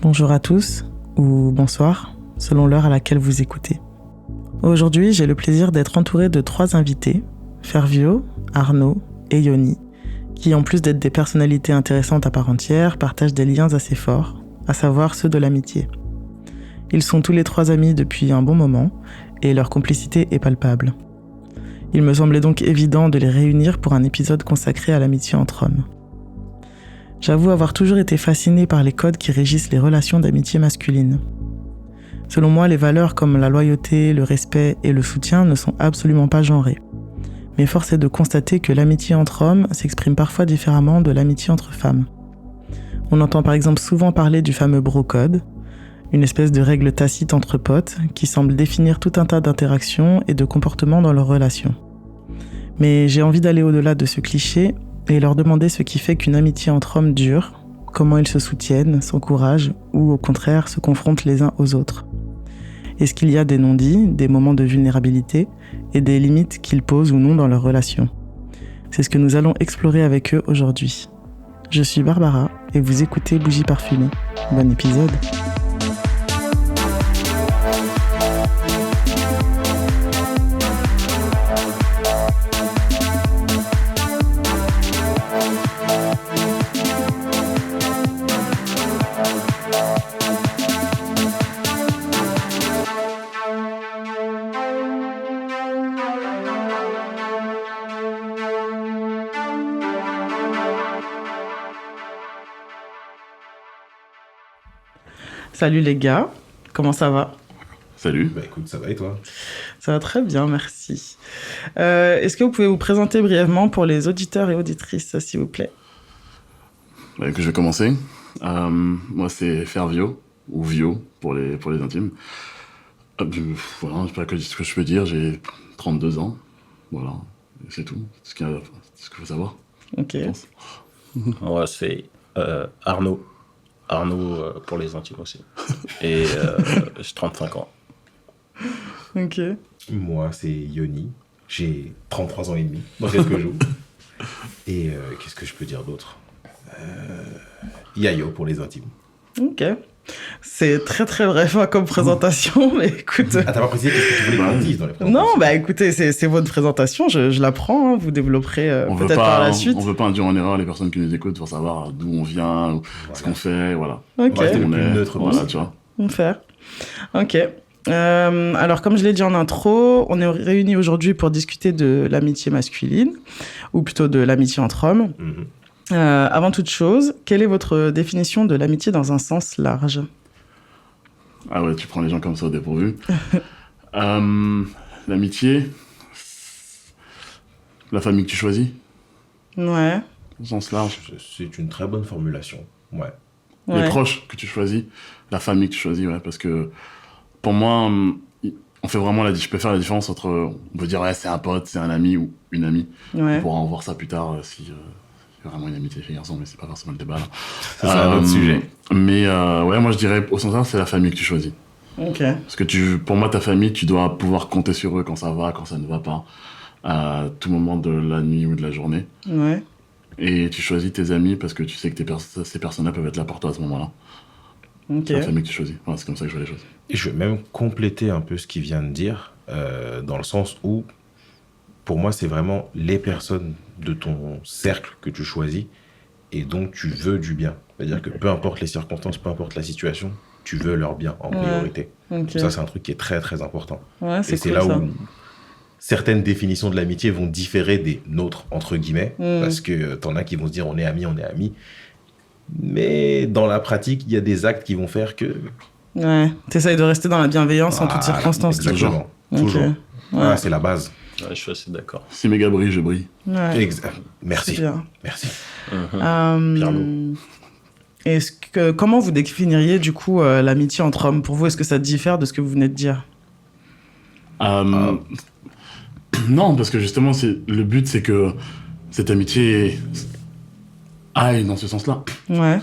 bonjour à tous, ou bonsoir, selon l'heure à laquelle vous écoutez. Aujourd'hui, j'ai le plaisir d'être entourée de 3 invités, Fervio, Arnaud et Yoni, qui, en plus d'être des personnalités intéressantes à part entière, partagent des liens assez forts, à savoir ceux de l'amitié. Ils sont tous les 3 amis depuis un bon moment, et leur complicité est palpable. Il me semblait donc évident de les réunir pour un épisode consacré à l'amitié entre hommes. J'avoue avoir toujours été fascinée par les codes qui régissent les relations d'amitié masculine. Selon moi, les valeurs comme la loyauté, le respect et le soutien ne sont absolument pas genrées. Mais force est de constater que l'amitié entre hommes s'exprime parfois différemment de l'amitié entre femmes. On entend par exemple souvent parler du fameux bro-code, une espèce de règle tacite entre potes qui semble définir tout un tas d'interactions et de comportements dans leurs relations. Mais j'ai envie d'aller au-delà de ce cliché et leur demander ce qui fait qu'une amitié entre hommes dure, comment ils se soutiennent, s'encouragent ou au contraire se confrontent les uns aux autres. Est-ce qu'il y a des non-dits, des moments de vulnérabilité et des limites qu'ils posent ou non dans leur relation ? C'est ce que nous allons explorer avec eux aujourd'hui. Je suis Barbara et vous écoutez Bougie Parfumée. Bon épisode. Salut les gars, comment ça va ? Salut. Bah écoute, ça va et toi ? Ça va très bien, merci. Est-ce que vous pouvez vous présenter brièvement pour les auditeurs et auditrices, s'il vous plaît ? Que je vais commencer. Moi, c'est Fervio, ou Vio pour les intimes. Voilà, je sais pas ce que je peux dire, j'ai 32 ans. Voilà, c'est tout. C'est ce qu'il faut savoir. Ok. Moi, c'est Arnaud. Arnaud pour les intimes aussi. Et j'ai 35 ans. Ok. Moi, c'est Yoni. J'ai 33 ans et demi dans quelques jours. Et qu'est-ce que je peux dire d'autre ? Yayo pour les intimes. Ok. C'est très très bref comme présentation, mais écoute... Ah, t'as pas précisé qu'est-ce que tu voulais qu'on dise dans les présentations ? Non, bah écoutez, c'est votre présentation, je la prends, hein, vous développerez peut-être par la suite. On veut pas induire en erreur les personnes qui nous écoutent pour savoir d'où on vient, ce qu'on fait, voilà. Ok. Rester le plus neutre voilà, possible. tu vois. On fait. Ok. Alors, comme je l'ai dit en intro, on est réunis aujourd'hui pour discuter de l'amitié masculine, ou plutôt de l'amitié entre hommes. Mhm. Avant toute chose, quelle est votre définition de l'amitié dans un sens large ? Ah ouais, tu prends les gens comme ça au dépourvu. L'amitié, la famille que tu choisis, Ouais. au sens large. C'est une très bonne formulation. Ouais. Les proches que tu choisis, la famille que tu choisis, ouais, parce que pour moi, on fait vraiment je peux faire la différence entre, on peut dire, ouais, c'est un pote, c'est un ami ou une amie. Ouais. On pourra en voir ça plus tard si c'est vraiment une amitié fille-garçon, mais c'est pas forcément le débat là. Ça, c'est un autre sujet. Mais ouais, moi je dirais, au sens large, c'est la famille que tu choisis. Ok. Parce que pour moi, ta famille, tu dois pouvoir compter sur eux quand ça va, quand ça ne va pas, à tout moment de la nuit ou de la journée. Ouais. Et tu choisis tes amis parce que tu sais que ces personnes-là peuvent être là pour toi à ce moment-là. Ok. C'est la famille que tu choisis. Voilà, c'est comme ça que je vois les choses. Et je vais même compléter un peu ce qu'il vient de dire, dans le sens où, pour moi, c'est vraiment les personnes de ton cercle que tu choisis et donc tu veux du bien. C'est-à-dire que peu importe les circonstances, peu importe la situation, tu veux leur bien en priorité. Ok. Ça, c'est un truc qui est très, très important. Ouais, Et c'est c'est cool, là ça. où certaines définitions de l'amitié vont différer des nôtres, entre guillemets, parce que t'en as qui vont se dire on est amis. Mais dans la pratique, il y a des actes qui vont faire que... Ouais. T'essayes de rester dans la bienveillance en toutes Voilà, circonstances. Exactement. Ok. Toujours. Ouais. Voilà, c'est la base. Ouais, je suis assez d'accord. Si mes gars brillent, je brille. Ouais. Merci. C'est bien. Merci. Pierre-Loup. Comment vous définiriez du coup l'amitié entre hommes ? Pour vous, est-ce que ça diffère de ce que vous venez de dire ? Non, parce que justement, le but, c'est que cette amitié aille dans ce sens-là. Ouais.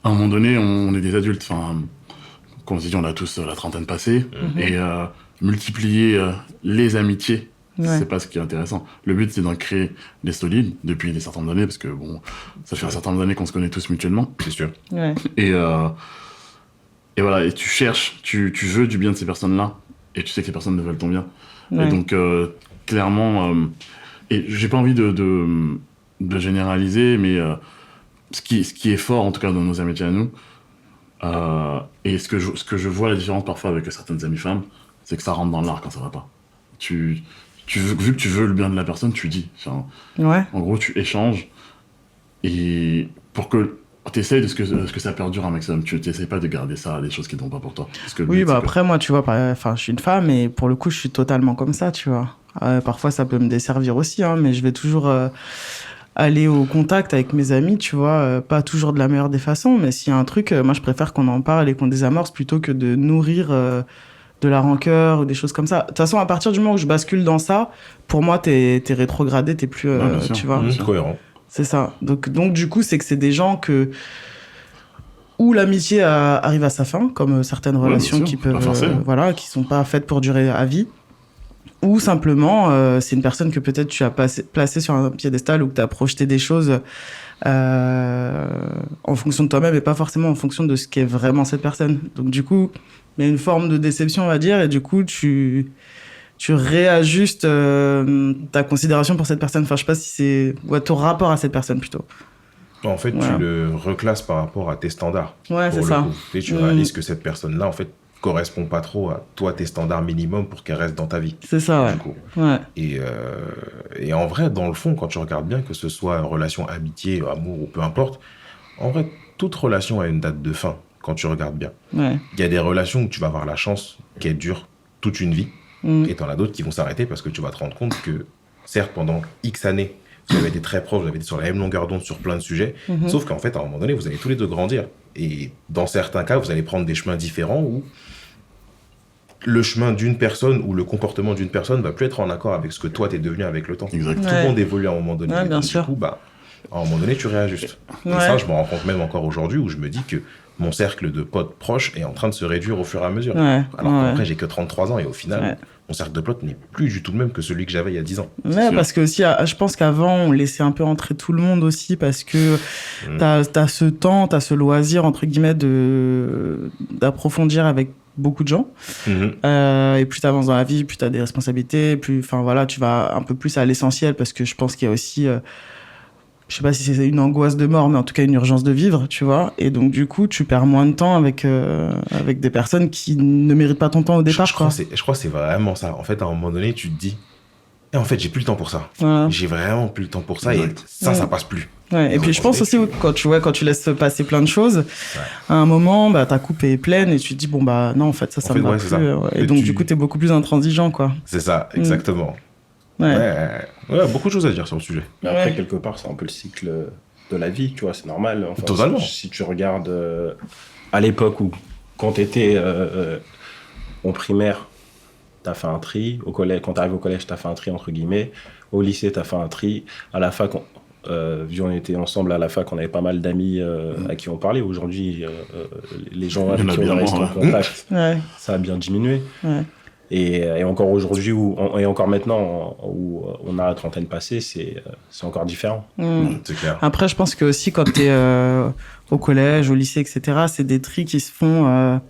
À un moment donné, on est des adultes. Enfin, comme on s'est dit, on a tous la trentaine passée. Et multiplier les amitiés, c'est pas ce qui est intéressant. Le but, c'est d'en créer des solides depuis des certaines années, parce que bon, ça fait un certain nombre d'années qu'on se connaît tous mutuellement. C'est sûr. Ouais. Et Et voilà, et tu cherches, tu veux du bien de ces personnes-là, et tu sais que les personnes ne veulent ton bien. Ouais. Et donc, clairement, et j'ai pas envie de généraliser, mais ce qui est fort, en tout cas, dans nos amitiés à nous, et ce que je vois la différence parfois avec certaines amies femmes, c'est que ça rentre dans l'art quand ça va pas. Vu que tu veux le bien de la personne, tu dis. Enfin, Ouais. en gros, tu échanges, et pour que t'essayes de ce que ça perdure un maximum. Tu t'essayes pas de garder ça, des choses qui ne vont pas pour toi. Parce que le Oui, but, bah c'est que- après, moi, tu vois, enfin, je suis une femme et pour le coup, je suis totalement comme ça, tu vois. Parfois, ça peut me desservir aussi, hein, mais je vais toujours aller au contact avec mes amis, tu vois. Pas toujours de la meilleure des façons, mais s'il y a un truc, moi, je préfère qu'on en parle et qu'on désamorce plutôt que de nourrir de la rancœur ou des choses comme ça. De toute façon, à partir du moment où je bascule dans ça, pour moi, t'es rétrogradé, t'es plus, Ouais, bien sûr. tu vois. Bien sûr. Cohérent. C'est ça. Donc, du coup, c'est que c'est des gens où l'amitié arrive à sa fin, comme certaines Ouais, relations bien qui sûr, peuvent, pas forcément. voilà, qui sont pas faites pour durer à vie. Ou simplement, c'est une personne que peut-être tu as placée sur un piédestal ou que tu as projeté des choses en fonction de toi-même et pas forcément en fonction de ce qu'est vraiment cette personne. Donc, du coup, il y a une forme de déception, on va dire, et du coup, tu réajustes ta considération pour cette personne. Enfin, je sais pas si c'est... ou à ton rapport à cette personne, plutôt. En fait, Voilà. tu le reclasses par rapport à tes standards. Ouais, c'est pour le ça. coup. Tu réalises que cette personne-là, en fait, correspond pas trop à toi, tes standards minimums pour qu'elle reste dans ta vie. C'est ça, ouais. Du coup. Ouais. Et en vrai, dans le fond, quand tu regardes bien, que ce soit relation amitié, amour ou peu importe, en vrai, toute relation a une date de fin, quand tu regardes bien. Ouais. Il y a des relations où tu vas avoir la chance qu'elles durent toute une vie, et t'en as d'autres qui vont s'arrêter parce que tu vas te rendre compte que, certes, pendant X années, vous avez été très proches, vous avez été sur la même longueur d'onde sur plein de sujets, sauf qu'en fait, à un moment donné, vous allez tous les deux grandir. Et dans certains cas, vous allez prendre des chemins différents où le chemin d'une personne ou le comportement d'une personne va plus être en accord avec ce que toi, t'es devenu avec le temps. Exact. Tout Ouais. le monde évolue à un moment donné. Ouais, bien Donc, sûr. Du coup, à un moment donné, tu réajustes. Et Ouais. ça, je me rends compte même encore aujourd'hui où je me dis que mon cercle de potes proches est en train de se réduire au fur et à mesure. Ouais. Alors Ouais. qu'après, j'ai que 33 ans et au final, Ouais. mon cercle de potes n'est plus du tout le même que celui que j'avais il y a 10 ans. Ouais, sûr. parce que aussi, je pense qu'avant, on laissait un peu entrer tout le monde aussi parce que t'as ce temps, t'as ce loisir, entre guillemets, d'approfondir avec beaucoup de gens. Et plus t'avances dans la vie, plus t'as des responsabilités, plus, enfin voilà, tu vas un peu plus à l'essentiel parce que je pense qu'il y a aussi, je sais pas si c'est une angoisse de mort, mais en tout cas une urgence de vivre, tu vois. Et donc, du coup, tu perds moins de temps avec des personnes qui ne méritent pas ton temps au départ, je quoi. crois que c'est vraiment ça. En fait, à un moment donné, tu te dis, et en fait, j'ai plus le temps pour ça. Voilà. J'ai vraiment plus le temps pour ça Exact. et ça, Ouais. ça passe plus. Ouais, et Donc, puis je pense aussi, quand tu laisses passer plein de choses, à un moment, ta coupe est pleine et tu te dis, bon, non, en fait, ça En me fait, va ouais, plus. c'est ça. Ouais. Et Et donc, tu- du coup, t'es beaucoup plus intransigeant, quoi. C'est ça, exactement. Ouais. Ouais, beaucoup de choses à dire sur le sujet. Mais après, Ouais. quelque part, c'est un peu le cycle de la vie, tu vois, c'est normal. Enfin, Totalement. Si tu regardes à l'époque où, quand tu étais en primaire, tu as fait un tri. Au collège, quand tu arrives au collège, tu as fait un tri, entre guillemets. Au lycée, tu as fait un tri. À la fac, vu on était ensemble à la fac, on avait pas mal d'amis à qui on parlait. Aujourd'hui, les gens avec qui on reste en contact, Ouais. ça a bien diminué. Ouais. Et encore aujourd'hui, et encore maintenant, où on a la trentaine passée, c'est encore différent. C'est clair. Après, je pense que aussi, quand t'es au collège, au lycée, etc., c'est des tris qui se font.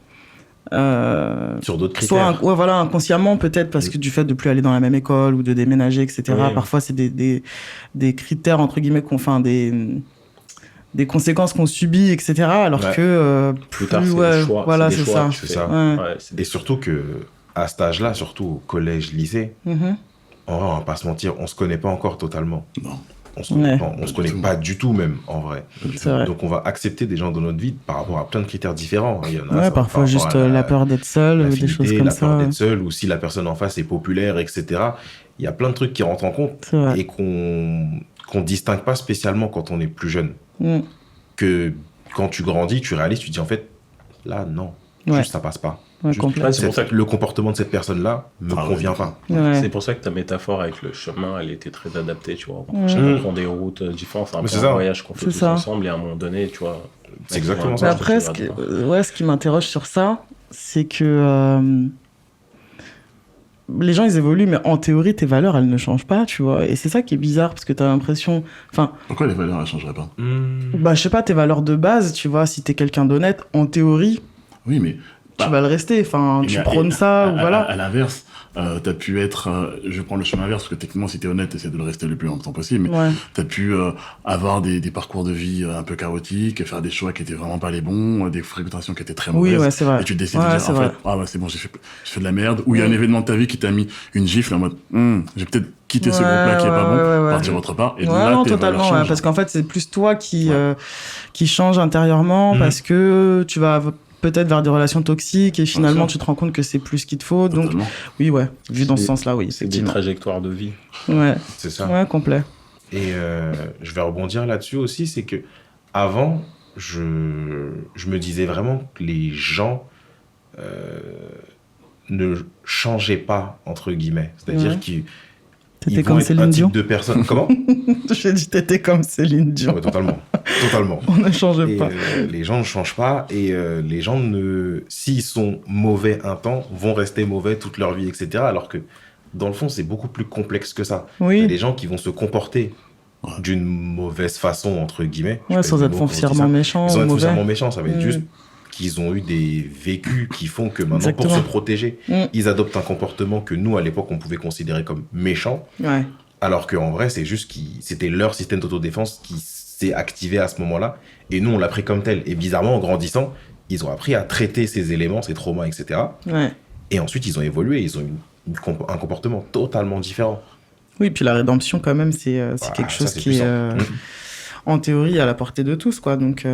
Sur d'autres Soit critères. ouais, voilà, inconsciemment peut-être parce que du fait de plus aller dans la même école ou de déménager, etc. Ouais. Parfois c'est des critères entre guillemets des conséquences qu'on subit, etc. Alors Ouais. que Plus tard, c'est des choix. voilà, c'est des c'est choix ça. que tu C'est fais. ça. Ouais. Ouais, c'est Et des- surtout que, à cet âge-là, surtout au collège, lycée, Mhm. en vrai, on va pas se mentir, on se connaît pas encore totalement. Non. On se connaît, Ouais. pas, on se connaît tout. pas du tout même, en vrai. C'est vrai. Donc on va accepter des gens dans notre vie par rapport à plein de critères différents. Il y en a, ça Ouais, va parfois par rapport juste à la peur d'être seul, des l'affinité, choses comme la peur ça. d'être seul, ou si la personne en face est populaire, etc. Il y a plein de trucs qui rentrent en compte C'est vrai. et qu'on distingue pas spécialement quand on est plus jeune. Mm. Que quand tu grandis, tu réalises, tu te dis en fait, là, non, Ouais. juste ça passe pas. Ouais, Juste, complètement. Ouais, c'est pour ça que- le comportement de cette personne-là me Ah ouais. convient pas. Ouais. C'est pour ça que ta métaphore avec le chemin, elle était très adaptée, tu vois. Mhm. Chacun prend des routes différentes, c'est un Mais peu c'est un ça. voyage qu'on fait C'est tous ça. ensemble, et à un moment donné, tu vois... C'est exactement Mais ça. après, ce qui m'interroge sur ça, c'est que les gens, ils évoluent, mais en théorie, tes valeurs, elles ne changent pas, tu vois. Et c'est ça qui est bizarre, parce que t'as l'impression... Enfin, Pourquoi les valeurs ne changeraient pas? je sais pas, tes valeurs de base, tu vois, si t'es quelqu'un d'honnête, en théorie, Oui, mais tu vas le rester. Enfin, tu prônes ça, ou voilà. À l'inverse, t'as pu être... je prends le chemin inverse, parce que techniquement, si t'es honnête, essaie de le rester le plus longtemps possible, mais t'as pu avoir des parcours de vie un peu chaotiques, faire des choix qui étaient vraiment pas les bons, des fréquentations qui étaient très mauvaises. Oui, ouais, c'est vrai. Et tu décides de dire, en fait, ah ouais, c'est bon, j'ai fait de la merde. Ou il y a un événement de ta vie qui t'a mis une gifle en mode, j'ai peut-être quitté ce groupe-là qui est pas bon, partir autre part. Et là, non, tes totalement, valeurs changent. parce qu'en fait, c'est plus toi qui change intérieurement, parce que tu vas peut-être vers des relations toxiques et finalement tu te rends compte que c'est plus ce qu'il te faut. Totalement. Donc oui, vu dans ce sens-là, oui. C'est des trajectoires de vie. Ouais. C'est ça. Ouais, complet. Et je vais rebondir là-dessus aussi, c'est que avant, je me disais vraiment que les gens ne changeaient pas, entre guillemets. C'est-à-dire qu'ils T'étais vont comme être un Céline Dion. type de personne. Comment? J'ai dit t'étais comme Céline Dion. Ouais, totalement. On ne changeait pas. Les gens ne changent pas et les gens, s'ils sont mauvais un temps, vont rester mauvais toute leur vie, etc. Alors que, dans le fond, c'est beaucoup plus complexe que ça. Oui. Il y a des gens qui vont se comporter d'une mauvaise façon, entre guillemets. Ouais, sans être foncièrement méchants. Sans être mauvais. foncièrement méchants, ça va être juste qu'ils ont eu des vécus qui font que maintenant, pour se protéger, ils adoptent un comportement que nous, à l'époque, on pouvait considérer comme méchant. Ouais. Alors qu'en vrai, c'est juste que c'était leur système d'autodéfense qui s'est activé à ce moment-là. Et nous, on l'a pris comme tel. Et bizarrement, en grandissant, ils ont appris à traiter ces éléments, ces traumas, etc. Ouais. Et ensuite, ils ont évolué. Ils ont eu un comportement totalement différent. Oui, puis la rédemption, quand même, c'est quelque chose qui est, en théorie, à la portée de tous, quoi. Donc,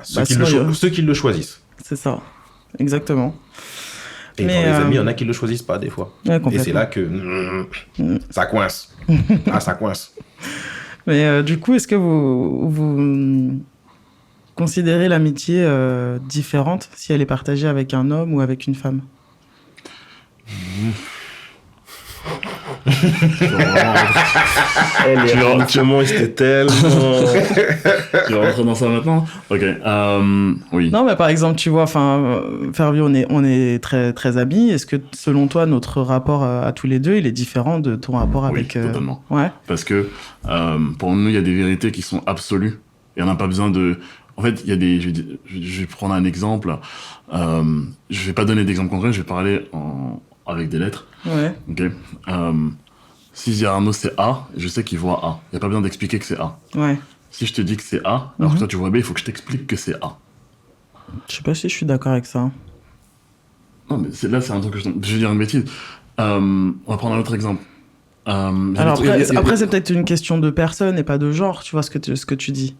ceux qui le choisissent. C'est ça, exactement. Et dans les amis, il y en a qui le choisissent pas, des fois. Ouais, et c'est là que ça coince. Ça coince. Mais du coup, est-ce que vous considérez l'amitié différente si elle est partagée avec un homme ou avec une femme? L'éventuellement, c'était tellement... Tu vas rentrer dans ça maintenant? Ok, oui. Non, mais par exemple, tu vois, Fervio, on est très, très amis. Est-ce que, selon toi, notre rapport à tous les deux, il est différent de ton rapport avec... Oui, totalement. Ouais. Parce que, pour nous, il y a des vérités qui sont absolues. Et on n'a pas besoin de... En fait, il y a des... Je vais prendre un exemple. Je vais pas donner d'exemple concret, je vais parler avec des lettres. Ouais. Ok. Si je dis à Arnaud c'est A, je sais qu'il voit A. Il n'y a pas besoin d'expliquer que c'est A. Ouais. Si je te dis que c'est A, alors que toi tu vois B, il faut que je t'explique que c'est A. Je sais pas si je suis d'accord avec ça. Non, mais là, c'est un truc que je vais dire une bêtise. On va prendre un autre exemple. Alors après, c'est peut-être une question de personne et pas de genre, tu vois ce que tu dis.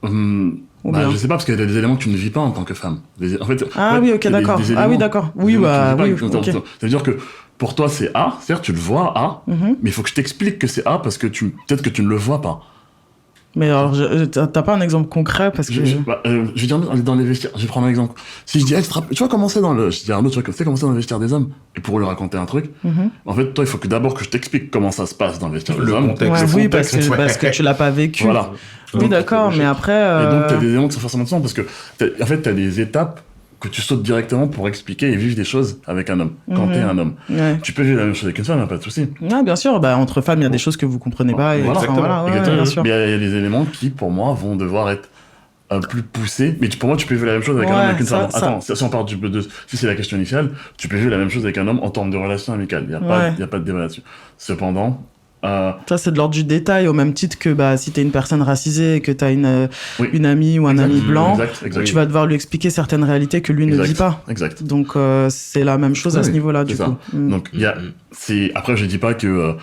Je sais pas, parce qu'il y a des éléments que tu ne vis pas en tant que femme. Oui, ok, d'accord. Oui, d'accord. Oui, ok. C'est-à-dire que pour toi, c'est A, certes, tu le vois A, mais il faut que je t'explique que c'est A parce que peut-être que tu ne le vois pas. Mais alors, t'as pas un exemple concret parce que... Je vais dire dans les vestiaires, je vais prendre un exemple. Si je dis, tu vas commencer je dis à Arnaud, tu vas commencer dans le vestiaire des hommes, et pour lui raconter un truc, en fait, toi, il faut que d'abord que je t'explique comment ça se passe dans le vestiaire des hommes. Oui, parce que tu l'as pas vécu. Voilà. Oui, d'accord, mais après... Et donc, t'as des éléments qui sont forcément différents, parce que, en fait, t'as des étapes que tu sautes directement pour expliquer et vivre des choses avec un homme, quand t'es un homme. Ouais. Tu peux vivre la même chose avec une femme, pas de souci. Ouais, bien sûr, entre femmes, il y a des choses que vous comprenez pas. Et exactement. Bien sûr. Mais il y a des éléments qui, pour moi, vont devoir être plus poussés. Mais pour moi, tu peux vivre la même chose avec un homme avec une femme. Attends, si on part si c'est la question initiale, tu peux vivre la même chose avec un homme en termes de relation amicale. Il n'y a pas de débat là-dessus. Cependant... Ça, c'est de l'ordre du détail, au même titre que si t'es une personne racisée et que t'as une amie ou un ami blanc, tu vas devoir lui expliquer certaines réalités que lui ne vit pas. Exact. Donc, c'est la même chose à ce niveau-là, du coup. Donc, après, je dis pas que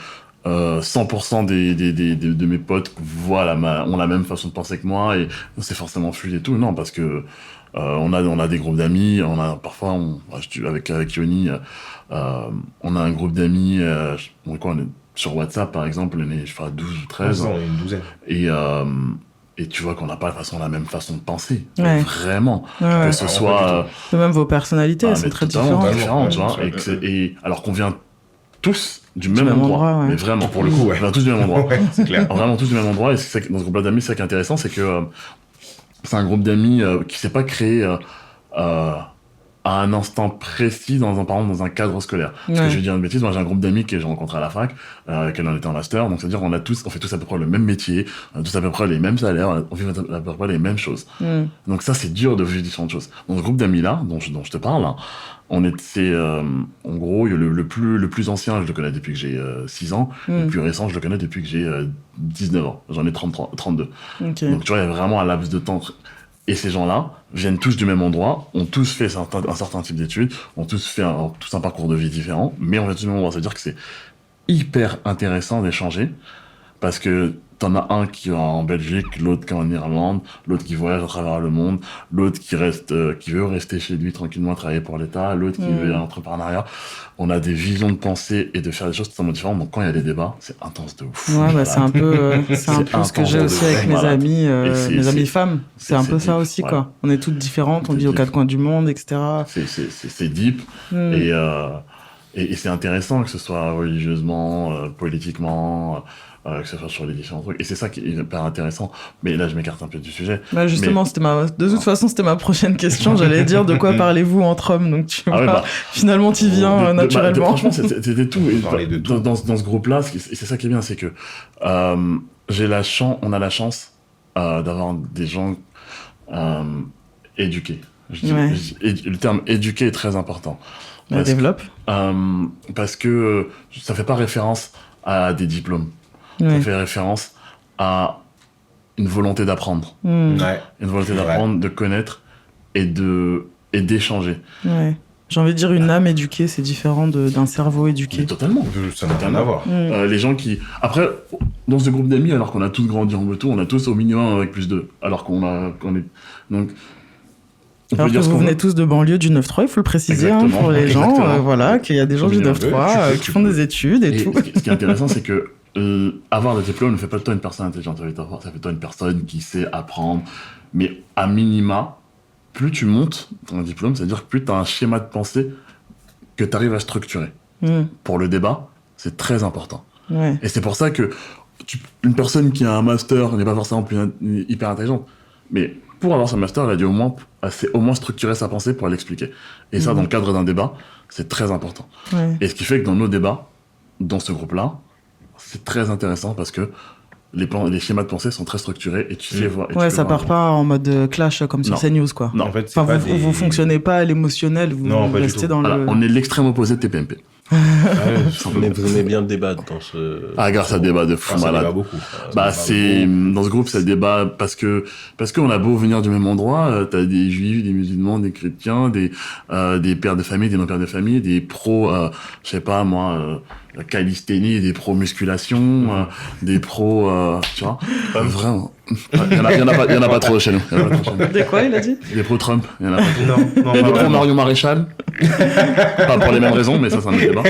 100% de mes potes ont la même façon de penser que moi et c'est forcément fluide et tout. Non, parce que on a des groupes d'amis, parfois, avec Yoni, on a un groupe d'amis, on est sur WhatsApp, par exemple, on est, je crois, 12 ou 13. On est une douzaine. Et tu vois qu'on n'a pas la même façon de penser. Ouais. Vraiment. Que ce soit... Même vos personnalités, c'est très différent. Tu vois, et alors qu'on vient tous du même endroit. Mais vraiment, pour le coup, on vient tous du même endroit. C'est clair. Vraiment tous du même endroit. Et dans ce groupe d'amis, c'est ça qui est intéressant, c'est que c'est un groupe d'amis qui s'est pas créé à un instant précis par exemple, dans un cadre scolaire. Parce que je vais dire une bêtise, moi j'ai un groupe d'amis que j'ai rencontré à la fac, qu'elle en était en master, donc c'est-à-dire on fait tous à peu près le même métier, on a tous à peu près les mêmes salaires, on fait à peu près les mêmes choses. Donc ça, c'est dur de vivre différentes choses. Dans ce groupe d'amis-là, dont je te parle, hein, en gros, le plus ancien, je le connais depuis que j'ai 6 ans, le plus récent, je le connais depuis que j'ai 19 ans. J'en ai 32. Okay. Donc tu vois, il y a vraiment un laps de temps. Et ces gens-là viennent tous du même endroit, ont tous fait un certain type d'études, ont tous fait un parcours de vie différent, mais on vient tous du même endroit. C'est-à-dire que c'est hyper intéressant d'échanger, parce que t'en as un qui va en Belgique, l'autre qui est en Irlande, l'autre qui voyage à travers le monde, l'autre qui veut rester chez lui tranquillement travailler pour l'État, l'autre qui veut l'entrepreneuriat. On a des visions de pensée et de faire des choses totalement différentes. Donc quand il y a des débats, c'est intense de ouf. Ouais, bah, c'est un peu ce que j'ai aussi avec mes amis femmes. C'est un peu ça aussi, quoi. On est toutes différentes, on vit aux 4 coins du monde, etc. C'est deep. Et c'est intéressant que ce soit religieusement, politiquement, que ce soit sur les différents trucs. Et c'est ça qui est hyper intéressant. Mais là, je m'écarte un peu du sujet. Bah justement, de toute façon, c'était ma prochaine question. J'allais dire de quoi parlez-vous entre hommes. Donc tu vois, finalement, tu viens naturellement. Franchement, c'était tout. Et de tout. Dans ce groupe-là, c'est ça qui est bien, c'est que on a la chance d'avoir des gens éduqués. Le terme éduqué est très important. Développe. Parce que ça fait pas référence à des diplômes. Ça fait référence à une volonté d'apprendre. Une volonté d'apprendre, de connaître et d'échanger. Ouais. J'ai envie de dire une âme éduquée, c'est différent d'un cerveau éduqué. Mais totalement. Ça n'a rien à voir. Les gens qui... Après, dans ce groupe d'amis, alors qu'on a tous grandi en Beto, on a tous au minimum avec plus de... Alors qu'on est... Donc... Alors que vous venez tous de banlieue du 9-3, il faut le préciser pour les gens, voilà, qu'il y a des gens du 9-3 qui font des études et tout. Ce qui est intéressant, c'est que avoir des diplômes ne fait pas de toi une personne intelligente, ça fait de toi une personne qui sait apprendre. Mais à minima, plus tu montes ton diplôme, c'est-à-dire que plus tu as un schéma de pensée que tu arrives à structurer. Pour le débat, c'est très important. Ouais. Et c'est pour ça que une personne qui a un master n'est pas forcément hyper intelligente. Mais pour avoir ce master, elle a dû au moins structurer sa pensée pour l'expliquer. Et ça, dans le cadre d'un débat, c'est très important. Ouais. Et ce qui fait que dans nos débats, dans ce groupe-là, c'est très intéressant parce que les schémas de pensée sont très structurés et tu sais voir. Ouais, ça part pas en mode clash comme sur CNews, quoi. Non, en fait, enfin, vous fonctionnez pas à l'émotionnel, vous restez dans le... On est l'extrême opposé de TPMP. Mais vous aimez bien le débat dans ce... grâce à débat de fou malade. Ça débat beaucoup. Dans ce groupe, ça débat parce qu'on a beau venir du même endroit, t'as des juifs, des musulmans, des chrétiens, des pères de famille, des non-pères de famille, des pros, je sais pas moi, calisthénie, des pros musculation, des pros, tu vois, vraiment. Il y en a pas trop chez nous. Des quoi, il a dit? Des pros Trump, il y en a pas trop. Non, Et des pros Mario Maréchal. Pas pour les mêmes raisons, mais ça, c'est un autre débat.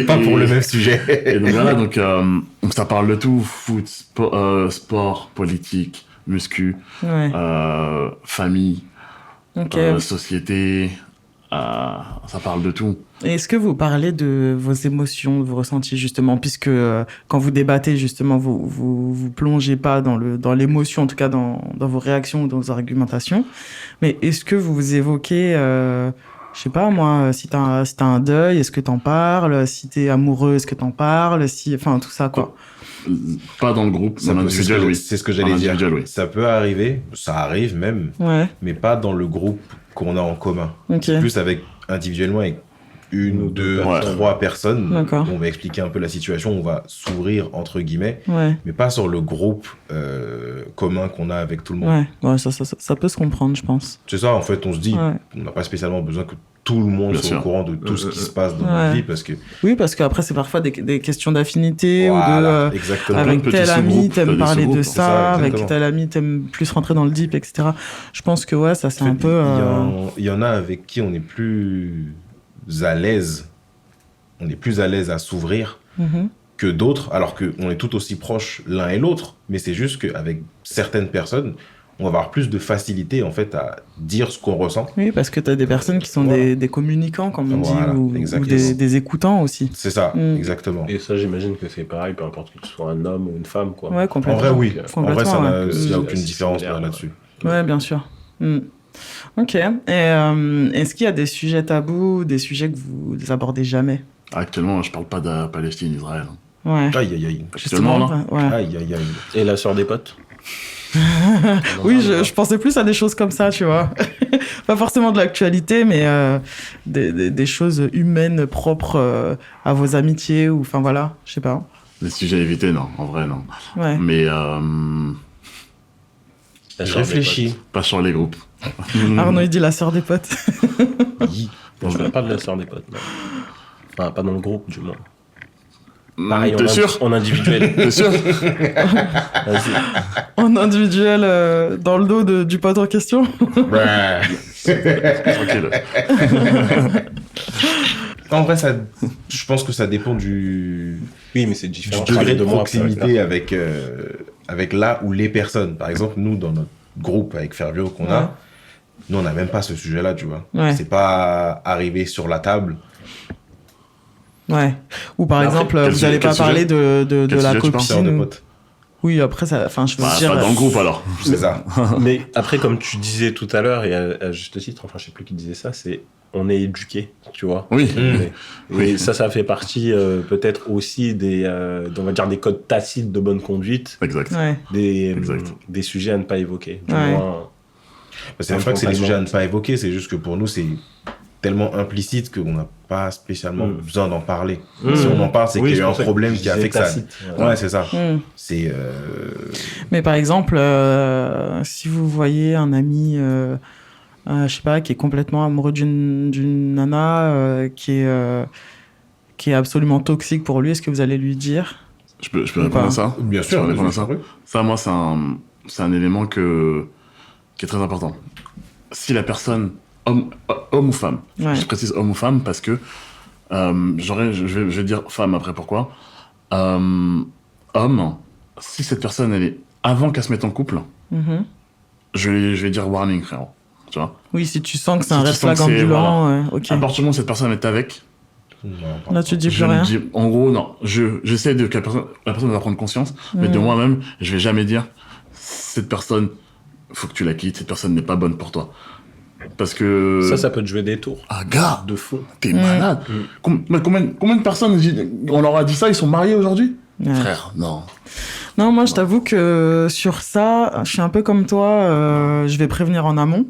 Pas pour le même sujet. Et donc voilà, donc ça parle de tout, foot, sport, politique, muscu, famille, société, ça parle de tout. Et est-ce que vous parlez de vos émotions, de vos ressentis, justement, puisque quand vous débattez, justement, vous plongez pas dans l'émotion, en tout cas dans vos réactions ou dans vos argumentations, mais est-ce que vous évoquez, je sais pas moi, si t'as un deuil, est-ce que t'en parles, si t'es amoureux, est-ce que t'en parles, enfin tout ça, quoi. Pas dans le groupe, c'est individuel, oui. C'est ce que j'allais dire. Oui. Ça peut arriver, ça arrive même, mais pas dans le groupe qu'on a en commun. Okay. Plus individuellement avec une ou deux, trois personnes. On va expliquer un peu la situation, on va s'ouvrir entre guillemets, mais pas sur le groupe commun qu'on a avec tout le monde. Ouais, ça peut se comprendre, je pense. C'est ça, en fait, on se dit, on n'a pas spécialement besoin que tout le monde soit au courant de tout ce qui se passe dans notre vie, parce que... Oui, parce qu'après, c'est parfois des questions d'affinité, ou exactement. avec tel ami, t'aimes parler de ça, avec tel ami, t'aimes plus rentrer dans le deep, etc. Je pense que, ça, c'est un peu... Il y en a avec qui on est plus à l'aise, à s'ouvrir que d'autres, alors qu'on est tout aussi proches l'un et l'autre, mais c'est juste qu'avec certaines personnes, on va avoir plus de facilité en fait à dire ce qu'on ressent. Oui, parce que tu as des personnes qui sont des communicants, comme on dit, ou des écoutants aussi. C'est ça, exactement. Et ça, j'imagine que c'est pareil, peu importe que tu sois un homme ou une femme, quoi. Ouais, complètement. En vrai, oui. En vrai, il n'y a aucune différence là-dessus. Ouais, bien sûr. Ok. Et est-ce qu'il y a des sujets tabous, des sujets que vous abordez jamais? Actuellement, je parle pas de Palestine, Israël. Ouais. Aïe, aïe, aïe. Actuellement, là. Ouais. Aïe, aïe, aïe. Et la sœur des potes? Oui, je pensais plus à des choses comme ça, tu vois. Pas forcément de l'actualité, mais des choses humaines propres à vos amitiés, ou enfin voilà, je sais pas. Les sujets évités, non, en vrai, non. Ouais. Mais Je réfléchis. pas sur les groupes. Arnaud, il dit la sœur des potes. Non, je ne parle pas de la sœur des potes, non. Enfin, pas dans le groupe, du moins. Pareil, T'es sûr? en individuel. T'es sûr? Vas-y. En individuel, dans le dos du pote en question. Tranquille. En vrai, je pense que ça dépend du Oui, mais c'est différent. degré de moi, proximité avec là où les personnes. Par exemple, nous, dans notre groupe avec Fervio qu'on Ouais. a, nous, on n'a même pas ce sujet-là, tu vois. Ouais. C'est pas arrivé sur la table. Ouais. Ou par Mais après, exemple, quel vous sujet- n'allez pas quel parler de Quel la sujet tu parles, Sœur de copine. potes. Oui, après, ça, enfin, je veux Bah, dire. pas dans le groupe alors. C'est ça. Mais après, comme tu disais tout à l'heure, et à juste titre, enfin, je sais plus qui disait ça, c'est on est éduqué, tu vois. Oui. Mais ça fait partie peut-être aussi on va dire des codes tacites de bonne conduite, Exact. Ouais. Exact. des sujets à ne pas évoquer. Du Ouais. moins, C'est même pas que c'est des sujets à ne pas évoquer, c'est juste que pour nous, c'est tellement implicite qu'on n'a pas spécialement besoin d'en parler. Si on en parle, c'est oui, qu'il y a eu c'est un pour ça problème que qui a je fait que ça. disais tacite. Ouais, c'est ça. Hmm. C'est. Mais par exemple, si vous voyez un ami, je sais pas, qui est complètement amoureux d'une nana, qui est absolument toxique pour lui, est-ce que vous allez lui dire? Je peux Ou répondre pas. à ça? Bien Je sûr, peux répondre à bien ça. sûr. Ça, moi, c'est un élément qui est très important. Si la personne, homme ou femme, Ouais. je précise homme ou femme parce que je vais dire femme après pourquoi. Homme, si cette personne, elle est avant qu'elle se mette en couple, Mhm. je vais dire warning, frérot. Tu vois? Oui, si tu sens que c'est Si un tu red sens que flag c'est- ambulant, ouais, ok. À partir du moment où cette personne est avec, Non, Là, tu dis plus je rien. ne dis, en gros, non. J'essaie que la personne va prendre conscience, mais de moi-même, je vais jamais dire, cette personne, faut que tu la quittes, cette personne n'est pas bonne pour toi. Parce que. Ça peut te jouer des tours. Ah, gars, De fou. t'es malade. Combien de personnes, on leur a dit ça, ils sont mariés aujourd'hui? Ouais. Frère, non. Non, moi, je t'avoue que sur ça, je suis un peu comme toi. Je vais prévenir en amont.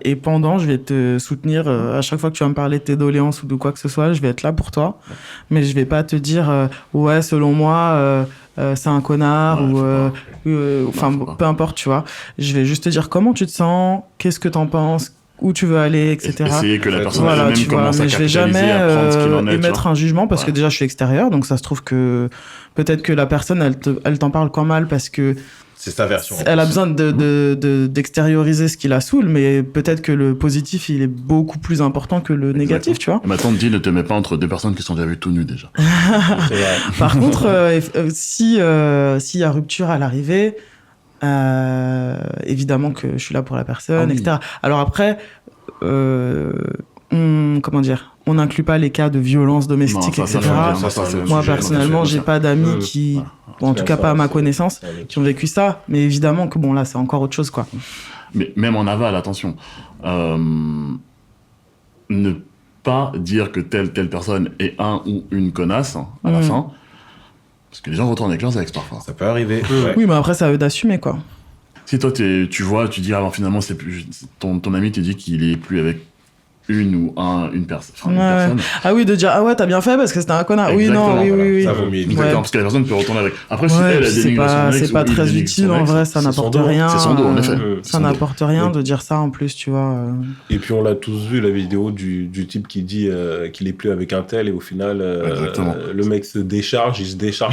Et pendant, je vais te soutenir. À chaque fois que tu vas me parler de tes doléances ou de quoi que ce soit, je vais être là pour toi. Mais je vais pas te dire, ouais, selon moi, c'est un connard Ouais, enfin, faut pas. peu importe, tu vois. Je vais juste te dire comment tu te sens, qu'est-ce que t'en penses, où tu veux aller, etc. Essayer que la personne Voilà, elle-même tu vois, commence à mais je vais capitaliser, jamais à prendre ce qu'il en est. tu émettre vois. un jugement parce que Ouais. déjà je suis extérieur, donc ça se trouve que peut-être que la personne elle t'en parle quand mal parce que c'est sa version. elle a besoin d'extérioriser ce qui la saoule, mais peut-être que le positif il est beaucoup plus important que le négatif, tu vois. Et maintenant, dis, ne te mets pas entre deux personnes qui sont déjà vues tout nues déjà. C'est vrai. Par contre, s'il y a rupture à l'arrivée, évidemment que je suis là pour la personne, Ah oui. etc. Alors après, comment dire, on n'inclut pas les cas de violence domestique, Non, ça, etc. c'est Moi, sujet, personnellement, c'est j'ai pas d'amis qui, Voilà. bon, en tout cas pas à ma connaissance, Avec- qui ont vécu ça. Mais évidemment que bon, là, c'est encore autre chose, quoi. Mais même en aval, attention. Ne pas dire que telle personne est un ou une connasse à la fin. Parce que les gens retournent avec leurs ex parfois. Ça peut arriver. Ouais. Oui, mais après, c'est à eux d'assumer, quoi. Si toi, tu dis, alors finalement, ton ami te dit qu'il est plus avec une ou une personne. Ouais, ouais. Ah oui, de dire, ah ouais, t'as bien fait parce que c'était un connard. Oui, non, Exactement, oui, voilà. oui, oui. Ça vaut mieux éviter. Exactement, Ouais. parce que la personne peut retourner avec. Après, si Ouais, elle puis a c'est dénigré son pas, ex c'est pas ou il très dénigre utile son en ex, vrai, ça c'est n'apporte son dos. rien. C'est son dos, en effet. Ça Son dos. n'apporte rien de dire ça en plus, tu vois. Et puis on l'a tous vu, la vidéo du type qui dit qu'il est plus avec un tel et au final Exactement. le mec il se décharge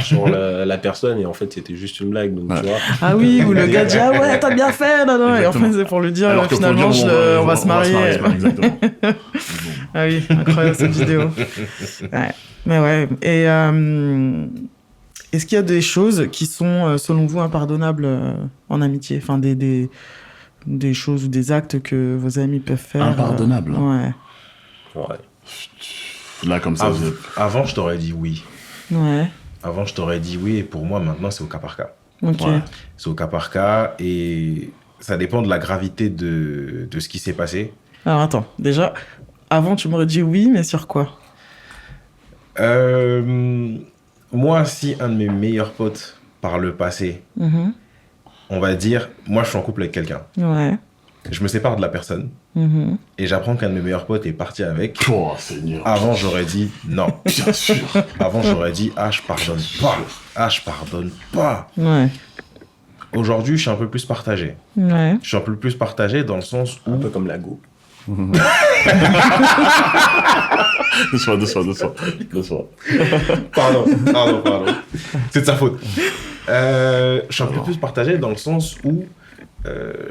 sur la personne et en fait c'était juste une blague. Donc, Ouais. tu vois. Ah oui, où le gars dit, ah ouais, t'as bien fait, non, non. Et en fait, Exactement. c'est pour lui dire, Alors que pour finalement, dire, on va se marier. Exactement. Ah oui, incroyable cette vidéo. Ouais. Mais ouais. Et est-ce qu'il y a des choses qui sont, selon vous, impardonnables en amitié? Enfin, des choses ou des actes que vos amis peuvent faire. Impardonnables. Ouais. Ouais. Là, comme ça, Avant, je t'aurais dit oui. Ouais. Avant, je t'aurais dit oui, et pour moi, maintenant, c'est au cas par cas. Ok. Ouais. C'est au cas par cas, et Ça dépend de la gravité de ce qui s'est passé. Alors attends, déjà, avant tu m'aurais dit oui, mais sur quoi? Moi, si un de mes meilleurs potes par le passé, on va dire, moi je suis en couple avec quelqu'un. Ouais. Je me sépare de la personne et j'apprends qu'un de mes meilleurs potes est parti avec. Oh, Seigneur. Avant, j'aurais dit non. Bien sûr. Avant, j'aurais dit je pardonne pas. Je pardonne pas. Ouais. Aujourd'hui, je suis un peu plus partagé. Ouais. Je suis un peu plus partagé dans le sens où. Un peu comme la go. Doucement. Pardon. C'est de sa faute. Je suis un peu plus partagé dans le sens où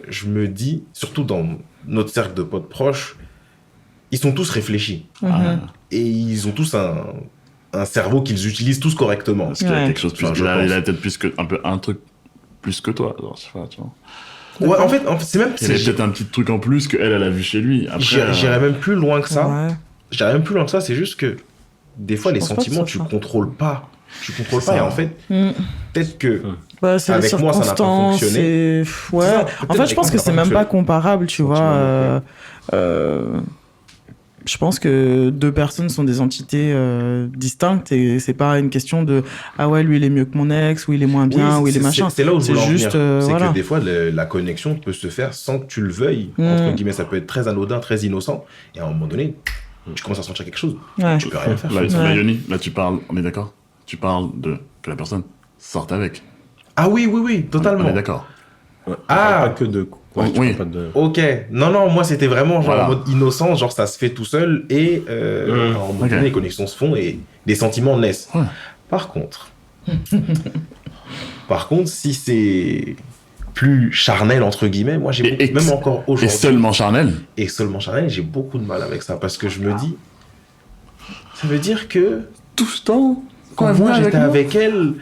je me dis, surtout dans notre cercle de potes proches, ils sont tous réfléchis. Et ils ont tous un cerveau qu'ils utilisent tous correctement. Parce qu'il a quelque chose plus. Enfin, Il a peut-être plus que un truc plus que toi. Alors, je sais pas, tu vois. Ouais, en fait, c'est même. Il y avait peut-être un petit truc en plus qu'elle a vu chez lui. Après, j'irais même plus loin que ça. Ouais. C'est juste que des fois, les pense pas sentiments, que ce tu soit contrôles pas. Et en fait, peut-être que. Bah, c'est Avec les moi, ça n'a pas circonstances, fonctionné. Ouais. Ça, En peut-être fait, je pense avec que moi, c'est ça n'a même pas pas comparable, tu vois. Je pense que deux personnes sont des entités distinctes et c'est pas une question de ah ouais, lui il est mieux que mon ex, ou il est moins bien, ou il est machin. C'est là où je voulais en juste, venir. C'est voilà. que des fois, la connexion peut se faire sans que tu le veuilles. Entre guillemets, ça peut être très anodin, très innocent. Et à un moment donné, tu commences à sentir quelque chose. Ouais. Tu peux rien faire. Là, Yoni, là, tu parles, on est d'accord? Tu parles de que la personne sorte avec. Ah oui, totalement. On est d'accord. Ouais, Ah. pas que de quoi. Oui. Pas de... Ok. Non, moi c'était vraiment genre Voilà. en mode innocent, genre ça se fait tout seul et à un moment donné, les connexions se font et les sentiments naissent. Ouais. Par contre, si c'est plus charnel entre guillemets, moi j'ai Et même encore Et aujourd'hui seulement charnel. et seulement charnel, j'ai beaucoup de mal avec ça parce que je me dis, ça veut dire que Tout ce temps. quand elle moi venait j'étais moi. avec elle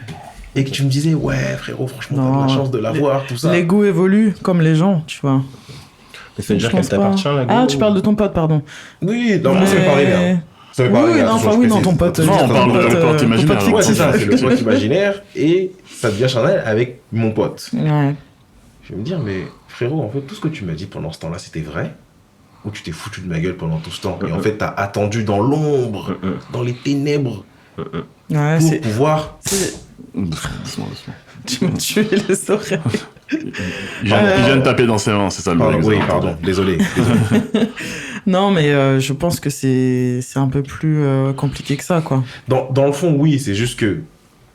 et que tu me disais ouais frérot franchement t'as de Non. la chance de l'avoir tout ça. Les goûts évoluent comme les gens, tu vois. Mais c'est Je dire pense qu'elle pas. t'appartient, la go. Ah, tu parles de ton pote, pardon. Oui, non, moi ça me paraît bien. Ça me Oui, paraît bien, non, toujours, enfin, je oui, non, précise. ton pote. Non, on ton parle de pote, ton pote imaginaire, pote alors. Ouais, c'est fictif. ça, c'est le pote imaginaire et ça devient charnel avec mon pote. Ouais. Je vais me dire, mais frérot, en fait, tout ce que tu m'as dit pendant ce temps-là, c'était vrai? Ou tu t'es foutu de ma gueule pendant tout ce temps? Et en fait, t'as attendu dans l'ombre, dans les ténèbres, Ouais, pour c'est. pouvoir. Doucement. Tu m'as tué les oreilles. Il vient de taper dans ses mains, c'est ça le Pardon, exemple. oui, pardon, désolé. Non, mais je pense que c'est un peu plus compliqué que ça, quoi. Dans le fond, oui, c'est juste que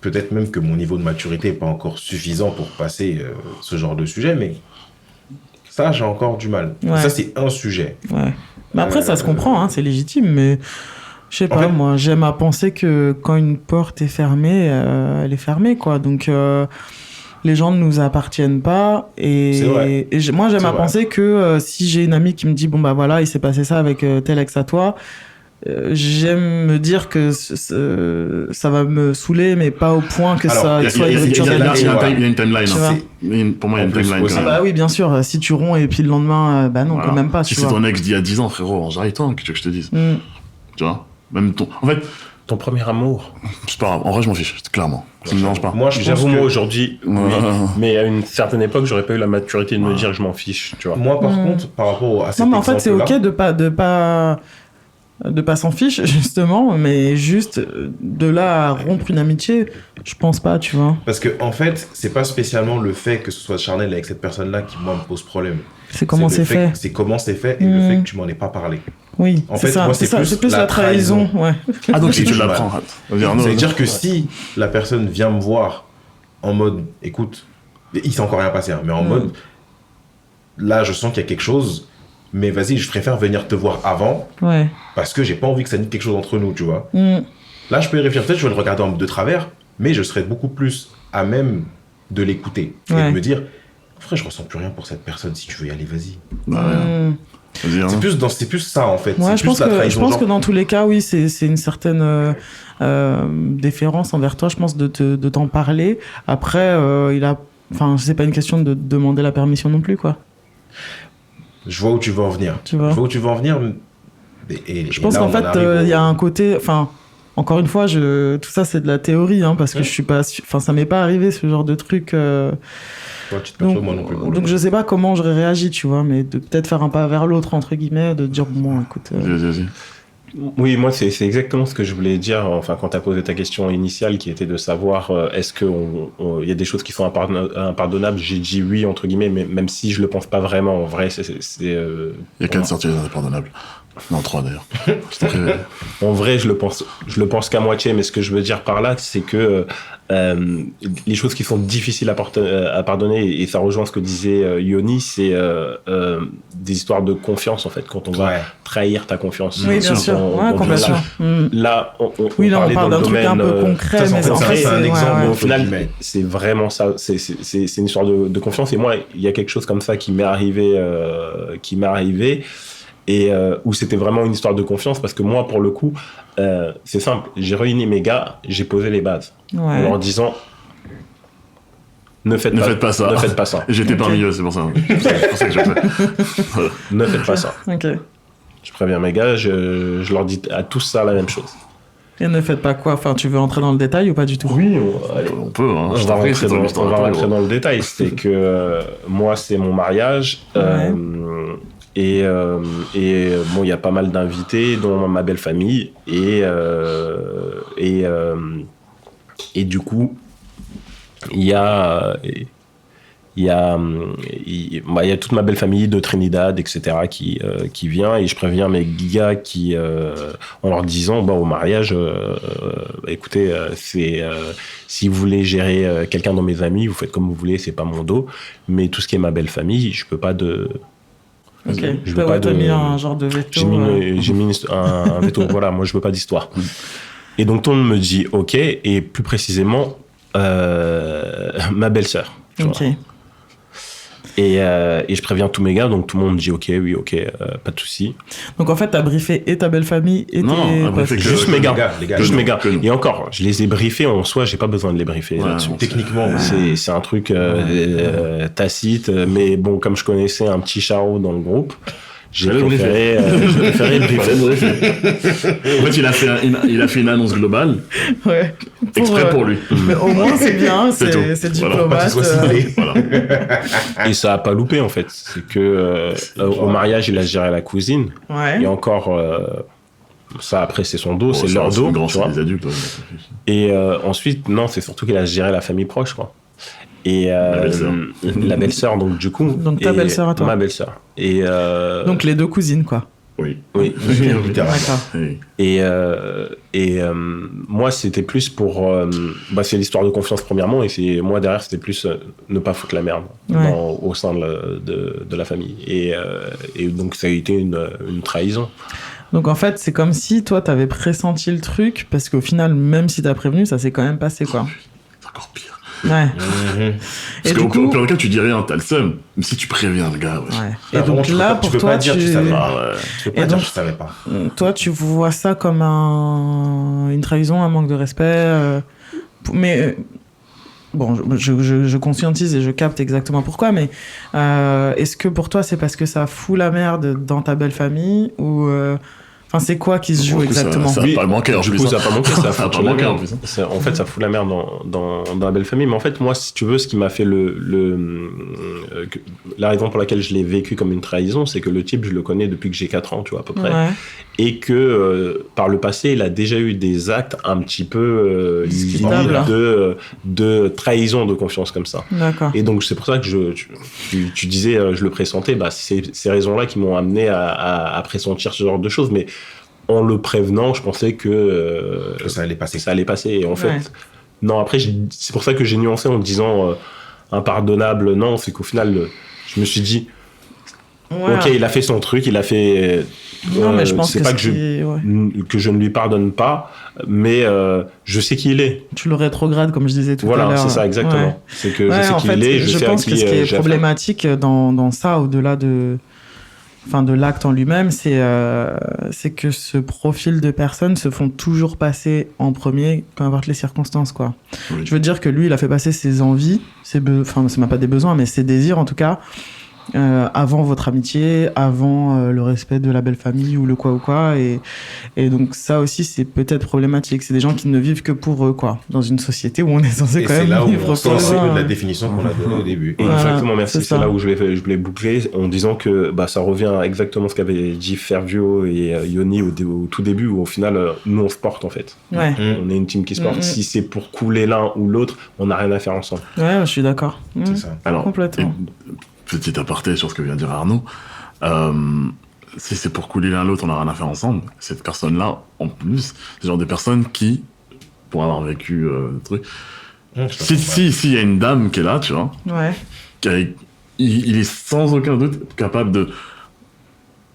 peut-être même que mon niveau de maturité n'est pas encore suffisant pour passer ce genre de sujet, mais ça, j'ai encore du mal. Ouais. Ça, c'est un sujet. Ouais. Mais après, ça se comprend, hein, c'est légitime, mais je sais pas, fait- moi, j'aime à penser que quand une porte est fermée, elle est fermée, quoi. Donc, les gens ne nous appartiennent pas. C'est vrai. Et moi, j'aime C'est à vrai. penser que si j'ai une amie qui me dit, bon, bah voilà, il s'est passé ça avec tel ex à toi, j'aime me dire que ça va me saouler, mais pas au point que Alors, ça Il y a- soit il y a- une il y a- rupture il y a- il y a- d'amitié. d'amitié. il y a une timeline. Tu hein. vois. Pour moi, il y a En une plus, timeline aussi, quand Ah même. bah oui, bien sûr. Si tu romps et puis le lendemain, bah non, Voilà. quand même pas. Si tu c'est vois. ton ex d'il y a 10 ans, frérot, j'arrête-toi, que tu veux que je te dise. Mm. Tu vois? Même ton. En fait, Ton premier amour. c'est pas grave. En vrai, je m'en fiche, clairement. Ça me dérange pas. Moi, je pense J'avoue, moi que... aujourd'hui, oui. Mais à une certaine époque, j'aurais pas eu la maturité de me dire que je m'en fiche, tu vois. Moi, par contre, par rapport à cet Non, mais en fait, c'est exemple-là, ok de pas s'en fiche, justement, mais juste de là à rompre une amitié, je pense pas, tu vois. parce que en fait, c'est pas spécialement le fait que ce soit charnel avec cette personne-là qui, moi, me pose problème. C'est comment c'est le fait. C'est comment c'est fait et le fait que tu m'en aies pas parlé. Oui, En c'est fait, ça, moi, c'est c'est ça, plus c'est plus la la trahison, ouais. Ah, donc si J'ai tu du l'apprends, mal. vas-y, Arnaud. Ça veut dire que si la personne vient me voir en mode, écoute, il s'est encore rien passé, hein, mais en mode, là, je sens qu'il y a quelque chose, mais vas-y, je préfère venir te voir avant Ouais. parce que j'ai pas envie que ça nique quelque chose entre nous, tu vois. Mm. Là, je peux y réfléchir, peut-être je vais le regarder de travers, mais je serais beaucoup plus à même de l'écouter et Ouais. de me dire, frère, je ressens plus rien pour cette personne, si tu veux y aller, vas-y. Bah, ouais. Mm. Vas-y, hein. C'est plus ça, en fait. Ouais, c'est je plus pense la que trahison. je pense genre, que dans tous les cas, oui, c'est une certaine déférence envers toi. Je pense de t'en parler. Après, enfin, c'est pas une question de demander la permission non plus, quoi. je vois où tu veux en venir. Tu vois. Je vois où tu veux en venir. Et Je pense là, qu'en on fait, en arrive il y a au- un côté, enfin, encore une fois, tout ça, c'est de la théorie, hein, parce que je suis pas... Enfin, ça m'est pas arrivé, ce genre de truc. Toi, tu te perçois, moi non plus. Donc, je sais pas comment j'aurais réagi, tu vois, mais de peut-être faire un pas vers l'autre, entre guillemets, de dire, bon, écoute... Vas-y. Oui, moi, c'est exactement ce que je voulais dire. Enfin, quand tu as posé ta question initiale, qui était de savoir est-ce qu'il y a des choses qui sont impardonnables, j'ai dit oui, entre guillemets, mais même si je le pense pas vraiment, en vrai, Il y a 4 sorties impardonnables. Non, 3 d'ailleurs. En vrai, je le pense qu'à moitié, mais ce que je veux dire par là, c'est que les choses qui sont difficiles à pardonner, et ça rejoint ce que disait Yoni, c'est des histoires de confiance, en fait, quand on va trahir ta confiance. Oui, bien sûr. Complètement. Là, on parle d'un truc un peu concret, mais en fait, c'est un exemple. Ouais. Au final, c'est vraiment ça. C'est une histoire de confiance. Et moi, il y a quelque chose comme ça qui m'est arrivé, et où c'était vraiment une histoire de confiance, parce que moi, pour le coup, c'est simple. J'ai réuni mes gars, j'ai posé les bases en leur disant ne faites pas ça. Ne faites pas ça. J'étais parmi eux, c'est pour ça. C'est pour ça que je fais. Ne faites pas ça. Okay. Je préviens mes gars, je leur dis à tous ça la même chose. Et ne faites pas quoi? Enfin, tu veux entrer dans le détail ou pas du tout? Oui, on peut. Hein. On va rentrer dans le détail. C'est que moi, c'est mon mariage. Et bon, il y a pas mal d'invités, dont ma belle famille. Et du coup, il y a toute ma belle famille de Trinidad, etc., qui vient, et je préviens mes gars en leur disant, bon, au mariage, écoutez, si vous voulez gérer quelqu'un dans mes amis, vous faites comme vous voulez, c'est pas mon dos, mais tout ce qui est ma belle famille, je peux pas de... Ok, je peux pas mis un genre de veto. J'ai mis un veto, voilà, moi je veux pas d'histoire. Et donc tout le monde me dit ok, et plus précisément, ma belle-sœur. Ok. Et je préviens tous mes gars, donc tout le monde dit ok, oui, ok, pas de souci. Donc en fait, t'as briefé et ta belle famille et juste mes gars. Juste mes gars. Et encore, je les ai briefés en soi, j'ai pas besoin de les briefer là-dessus. Techniquement, c'est un truc tacite, mais bon, comme je connaissais un petit charreau dans le groupe, j'ai préféré briefer. En fait, il a fait une annonce globale. Ouais. Exprès pour lui. Mais au moins, c'est bien, c'est diplomate. Voilà. Et ça a pas loupé, en fait. C'est que au mariage, il a géré la cousine. Ouais. Et encore, ça, après, c'est son dos, c'est leur dos. Grand, c'est des adultes. Et ensuite, non, c'est surtout qu'il a géré la famille proche, quoi. Et la belle-sœur, donc du coup. Donc ta belle-sœur à toi. Ma belle-sœur. Et donc les deux cousines, quoi. Oui. D'accord. Et moi, c'était plus pour. C'est l'histoire de confiance, premièrement, et moi, derrière, c'était plus ne pas foutre la merde au sein de la famille. Et donc, ça a été une trahison. Donc en fait, c'est comme si toi, t'avais pressenti le truc, parce qu'au final, même si t'as prévenu, ça s'est quand même passé, quoi. C'est encore pire. Ouais. Parce qu'au pire cas, tu dis rien, t'as le seum. Mais si tu préviens le gars, Et donc là, pour toi, tu savais pas. Tu peux pas dire que tu savais pas. Toi, tu vois ça comme une trahison, un manque de respect. Mais bon, je conscientise et je capte exactement pourquoi. Mais est-ce que pour toi, c'est parce que ça fout la merde dans ta belle famille ou Enfin, c'est quoi qui se joue exactement? Ça n'a pas manqué en plus. Du coup, ça n'a pas manqué, ça n'a pas manqué en plus. En fait, ça fout la merde dans la belle famille. Mais en fait, moi, si tu veux, ce qui m'a fait la raison pour laquelle je l'ai vécu comme une trahison, c'est que le type, je le connais depuis que j'ai 4 ans, tu vois, à peu près. Ouais. Et que, par le passé, il a déjà eu des actes un petit peu de trahison de confiance comme ça. D'accord. Et donc, c'est pour ça que tu disais, je le pressentais, c'est ces raisons-là qui m'ont amené à pressentir ce genre de choses. Mais en le prévenant, je pensais que ça allait passer. Ça allait passer. Et en fait, non, après, c'est pour ça que j'ai nuancé en disant impardonnable. Non, c'est qu'au final, je me suis dit, ok, il a fait son truc, il a fait. Non, mais je pense c'est pas que je ne lui pardonne pas, mais je sais qui il est. Tu le rétrogrades, comme je disais tout à l'heure. Voilà, c'est ça, exactement. Ouais. C'est que je sais qui il est, je sais pense que ce qui est problématique dans ça, au-delà de l'acte en lui-même, c'est que ce profil de personnes se font toujours passer en premier, peu importe les circonstances, quoi. Oui. Je veux dire que lui, il a fait passer ses envies, c'est même pas des besoins, mais ses désirs, en tout cas, avant votre amitié, avant le respect de la belle famille ou le quoi ou quoi. Et donc ça aussi, c'est peut-être problématique. C'est des gens qui ne vivent que pour eux, quoi. Dans une société où on est censé Et quand c'est même là où vivre on pour sort un peu eux. de la définition qu'on a donnée au début. Exactement, Voilà, merci. c'est C'est ça. là où je voulais boucler en disant que ça revient à exactement ce qu'avait dit Fervio et Yoni au tout début, où au final, nous on se porte en fait. Ouais. On est une team qui se porte. Mhm. Si c'est pour couler l'un ou l'autre, on n'a rien à faire ensemble. Ouais, je suis d'accord. C'est ça. Alors, Complètement. petit aparté sur ce que vient de dire Arnaud. Si c'est pour couler l'un l'autre, on n'a rien à faire ensemble. Cette personne-là, en plus, c'est genre des personnes qui, pour avoir vécu le truc, si y a une dame qui est là, tu vois, Ouais. il est sans aucun doute capable de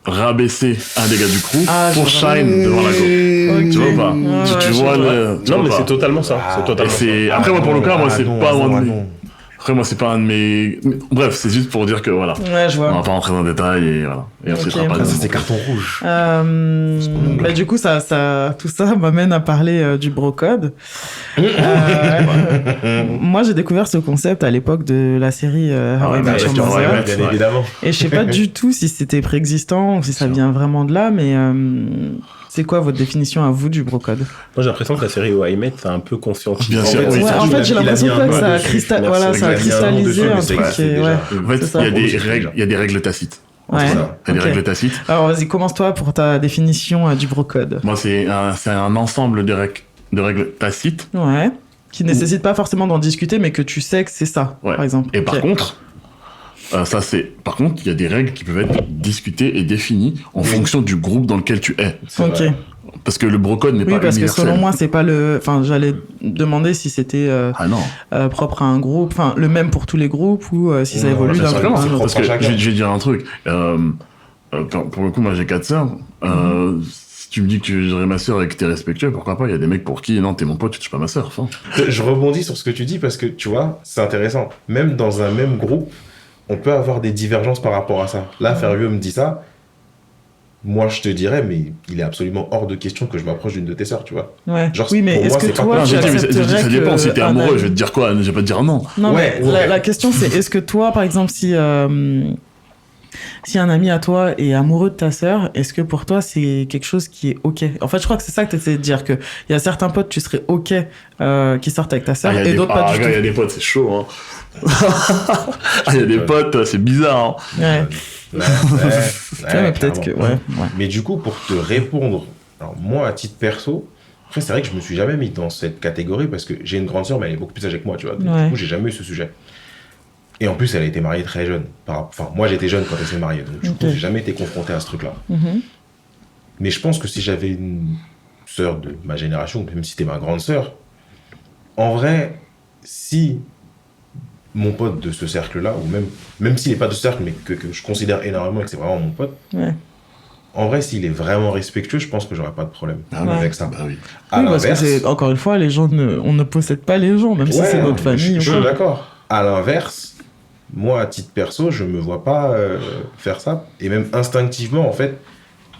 rabaisser un des gars du crew pour shine devant la go. Ok. Tu vois ou pas? Ouais, tu je vois vois. le... tu Non, vois mais pas. c'est totalement ça. C'est Et totalement c'est... ça. Après, moi, pour le cas, moi, c'est pas un de mes... non. Après, moi, c'est pas un de mes... Bref, c'est juste pour dire que, voilà. Ouais, je On va vois. pas rentrer dans le détail et voilà. Et ensuite, Ok. on va pas Ça, dire- c'est carton rouge. Bah, du coup, tout ça m'amène à parler du brocode. Moi, j'ai découvert ce concept à l'époque de la série How I Met Your bien Mother. Bien évidemment. Et je sais pas du tout si c'était préexistant ou si ça vient vraiment de là, mais c'est quoi votre définition à vous du brocode? Moi, j'ai l'impression que la série How I Met, c'est un peu conscientisé. Bien sûr, fait, oui. Ouais, ça, en il fait, a- j'ai il a l'impression mis un que doigt ça a, dessus. voilà, ça a Merci. Il a mis un doigt cristallisé dessus, un mais ça truc. existait Et, déjà. ouais. En fait, C'est ça. il y a des règles tacites. Ouais. Voilà. Il y a des Ok. règles tacites. Alors, vas-y, commence-toi pour ta définition du brocode. Moi, c'est un ensemble de règles tacites. Ouais. Qui nécessite pas forcément d'en discuter, mais que tu sais que c'est ça, Ouais. par exemple. Et Ok. par contre, il y a des règles qui peuvent être discutées et définies en fonction du groupe dans lequel tu es. C'est Ok. vrai. Parce que le brocode n'est Oui, pas parce que universel. selon moi, c'est pas le. Enfin, j'allais demander si c'était Ah non. propre à un groupe, enfin, le même pour tous les groupes ou si ça Non, évolue ça d'un se groupe à recommence, un autre. Parce propre que à chacun. je vais dire un truc. Pour le coup, moi j'ai 4 sœurs. Si tu me dis que tu dirais ma sœur et que t'es respectueux, pourquoi pas? Il y a des mecs pour qui, non, t'es mon pote, tu touches pas ma sœur. Enfin. Je rebondis sur ce que tu dis parce que tu vois, c'est intéressant. Même dans un même groupe, on peut avoir des divergences par rapport à ça. Là, Fervieux me dit ça. Moi, je te dirais, mais il est absolument hors de question que je m'approche d'une de tes sœurs, tu vois. Ouais. Genre, Oui, mais pour est-ce moi, que c'est pas toi, Non, tu j'ai dit, mais ça accepterais dépend. Si t'es un amoureux, ami- je vais te dire quoi? Je vais pas te dire non. Non, Ouais, mais ouais. la question c'est est-ce que toi, par exemple, si un ami à toi est amoureux de ta sœur, est-ce que pour toi c'est quelque chose qui est ok? En fait, je crois que c'est ça que tu essaies de dire, que il y a certains potes, tu serais ok qui sortent avec ta sœur et d'autres pas du Il y a tout. des potes, c'est chaud. Hein. Il y a des potes, c'est bizarre. Hein. Ouais. Ouais, mais peut-être clairement. que ouais. Mais du coup, pour te répondre, alors moi, à titre perso, après, c'est vrai que je me suis jamais mis dans cette catégorie parce que j'ai une grande sœur, mais elle est beaucoup plus âgée que moi, tu vois. Donc, Ouais. du coup, j'ai jamais eu ce sujet. Et en plus, elle a été mariée très jeune. Enfin, moi, j'étais jeune quand elle s'est mariée, donc du Ok. coup, j'ai jamais été confronté à ce truc-là. Mhm. Mais je pense que si j'avais une sœur de ma génération, même si c'était ma grande sœur, en vrai, si mon pote de ce cercle-là, ou même s'il n'est pas de ce cercle, mais que je considère énormément et que c'est vraiment mon pote, Ouais. en vrai, s'il est vraiment respectueux, je pense que j'aurais pas de problème Ah oui. avec ça. Bah oui. À Oui, parce que l'inverse, c'est encore une fois, les gens on ne possède pas les gens, même si ouais, c'est notre famille. je ou suis quoi. d'accord. À l'inverse, moi, à titre perso, je me vois pas faire ça. Et même instinctivement, en fait,